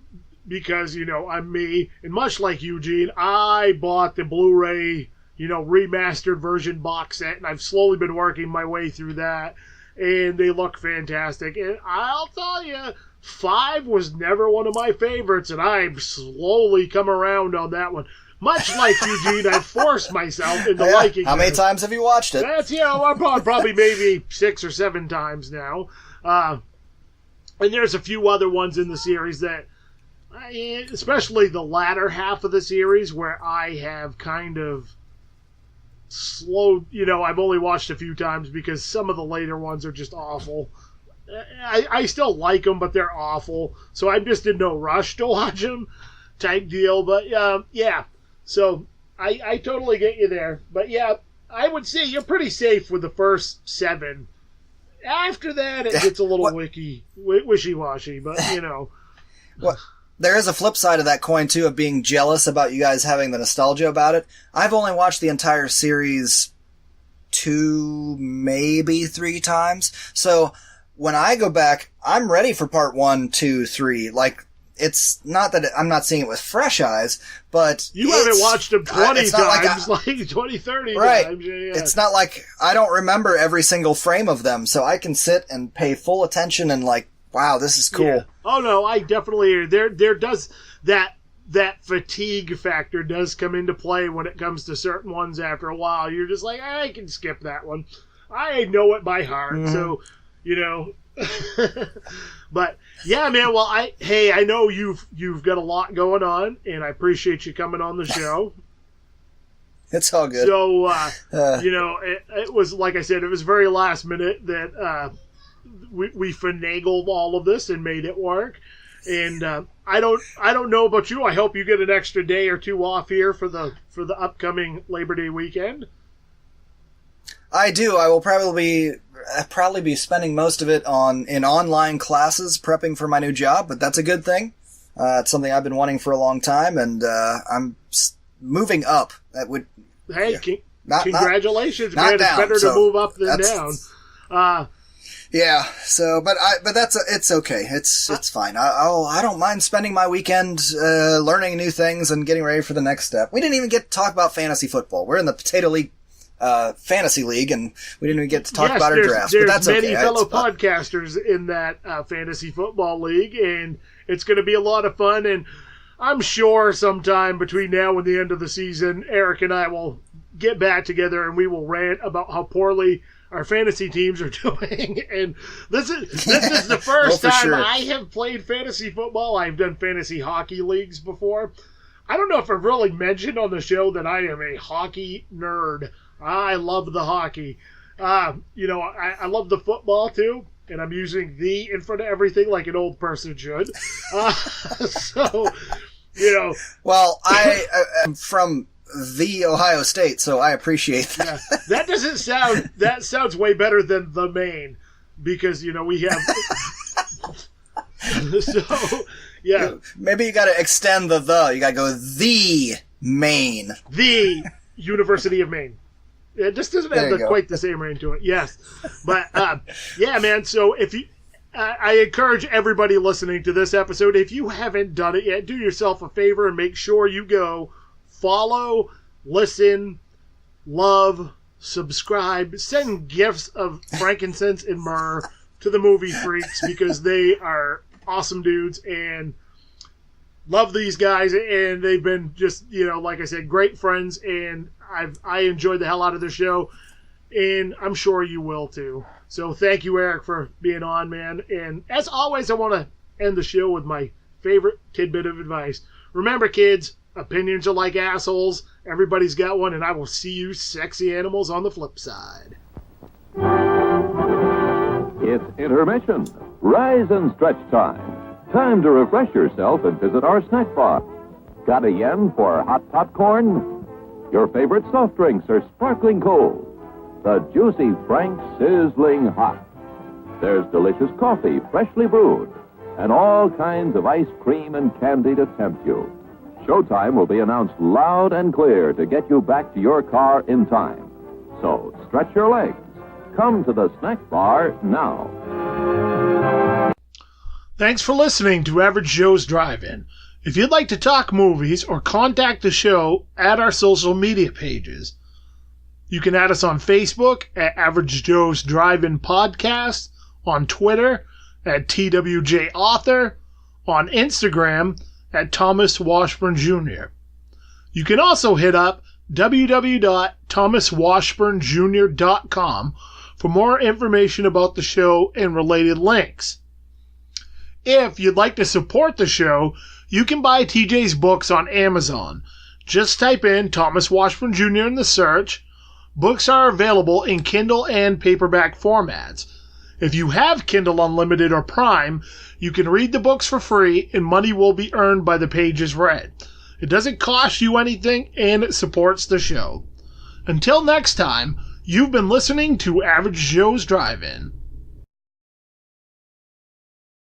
because, I'm me, and much like Eugene, I bought the Blu-ray, remastered version box set, and I've slowly been working my way through that, and they look fantastic. And I'll tell you, 5 was never one of my favorites, and I've slowly come around on that one. Much like Eugene, I forced myself into liking it. How many times have you watched it? That's, I'm probably maybe 6 or 7 times now. And there's a few other ones in the series that, especially the latter half of the series, where I have kind of slowed, I've only watched a few times because some of the later ones are just awful. I still like them, but they're awful. So I'm just in no rush to watch them type deal. But, yeah. So I totally get you there. But, yeah, I would say you're pretty safe with the first 7. After that, it gets a little wishy-washy, but, Well, there is a flip side of that coin, too, of being jealous about you guys having the nostalgia about it. I've only watched the entire series 2, maybe 3 times. So when I go back, I'm ready for part 1, 2, 3. Like, it's not that I'm not seeing it with fresh eyes, but you haven't watched them 20 times, like 20, 30 right. times. Yeah. It's not like I don't remember every single frame of them, so I can sit and pay full attention and like, wow, this is cool. Yeah. Oh no, I definitely there does that fatigue factor does come into play when it comes to certain ones. After a while, you're just like, I can skip that one. I know it by heart, so But yeah, man. Well, I know you've got a lot going on, and I appreciate you coming on the show. It's all good. So it was, like I said, it was very last minute that we finagled all of this and made it work. And I don't know about you. I hope you get an extra day or 2 off here for the upcoming Labor Day weekend. I do. I will probably be spending most of it in online classes, prepping for my new job, but that's a good thing. It's something I've been wanting for a long time, and I'm moving up. That would congratulations, not man! down, it's better to move up than down. Yeah. So, but it's okay. It's fine. I don't mind spending my weekend learning new things and getting ready for the next step. We didn't even get to talk about fantasy football. We're in the Potato League. Fantasy League, and we didn't even get to talk about our drafts, but that's okay. There's many fellow podcasters in that fantasy football league, and it's going to be a lot of fun, and I'm sure sometime between now and the end of the season, Eric and I will get back together, and we will rant about how poorly our fantasy teams are doing. And this is the first Oh, for time sure. I have played fantasy football. I've done fantasy hockey leagues before. I don't know if I've really mentioned on the show that I am a hockey nerd. I love the hockey. I love the football too, and I'm using the in front of everything like an old person should. So, Well, I am from the Ohio State, so I appreciate that. Yeah, that sounds way better than the Maine, because we have. So, yeah, Maybe you got to extend the. You got to go the Maine. the University of Maine. It just doesn't There you have go. quite the same ring to it. Yes, but yeah, man. So if you, I encourage everybody listening to this episode, if you haven't done it yet, do yourself a favor and make sure you go follow, listen, love, subscribe, send gifts of frankincense and myrrh to the Movie Freaks, because they are awesome dudes and love these guys, and they've been just, like I said, great friends, and I enjoyed the hell out of their show, and I'm sure you will too. So thank you, Eric, for being on, man. And as always, I want to end the show with my favorite tidbit of advice. Remember, kids, opinions are like assholes. Everybody's got one, and I will see you sexy animals on the flip side. It's intermission. Rise and stretch time. Time to refresh yourself and visit our snack bar. Got a yen for hot popcorn? Your favorite soft drinks are sparkling cold. The juicy Frank sizzling hot. There's delicious coffee, freshly brewed, and all kinds of ice cream and candy to tempt you. Showtime will be announced loud and clear to get you back to your car in time. So stretch your legs. Come to the snack bar now. Thanks for listening to Average Joe's Drive-In. If you'd like to talk movies or contact the show, add our social media pages. You can add us on Facebook at Average Joe's Drive-In Podcast, on Twitter at TWJ Author, on Instagram at Thomas Washburn Jr. You can also hit up www.thomaswashburnjr.com for more information about the show and related links. If you'd like to support the show, you can buy TJ's books on Amazon. Just type in Thomas Washburn Jr. in the search. Books are available in Kindle and paperback formats. If you have Kindle Unlimited or Prime, you can read the books for free, and money will be earned by the pages read. It doesn't cost you anything, and it supports the show. Until next time, you've been listening to Average Joe's Drive-In.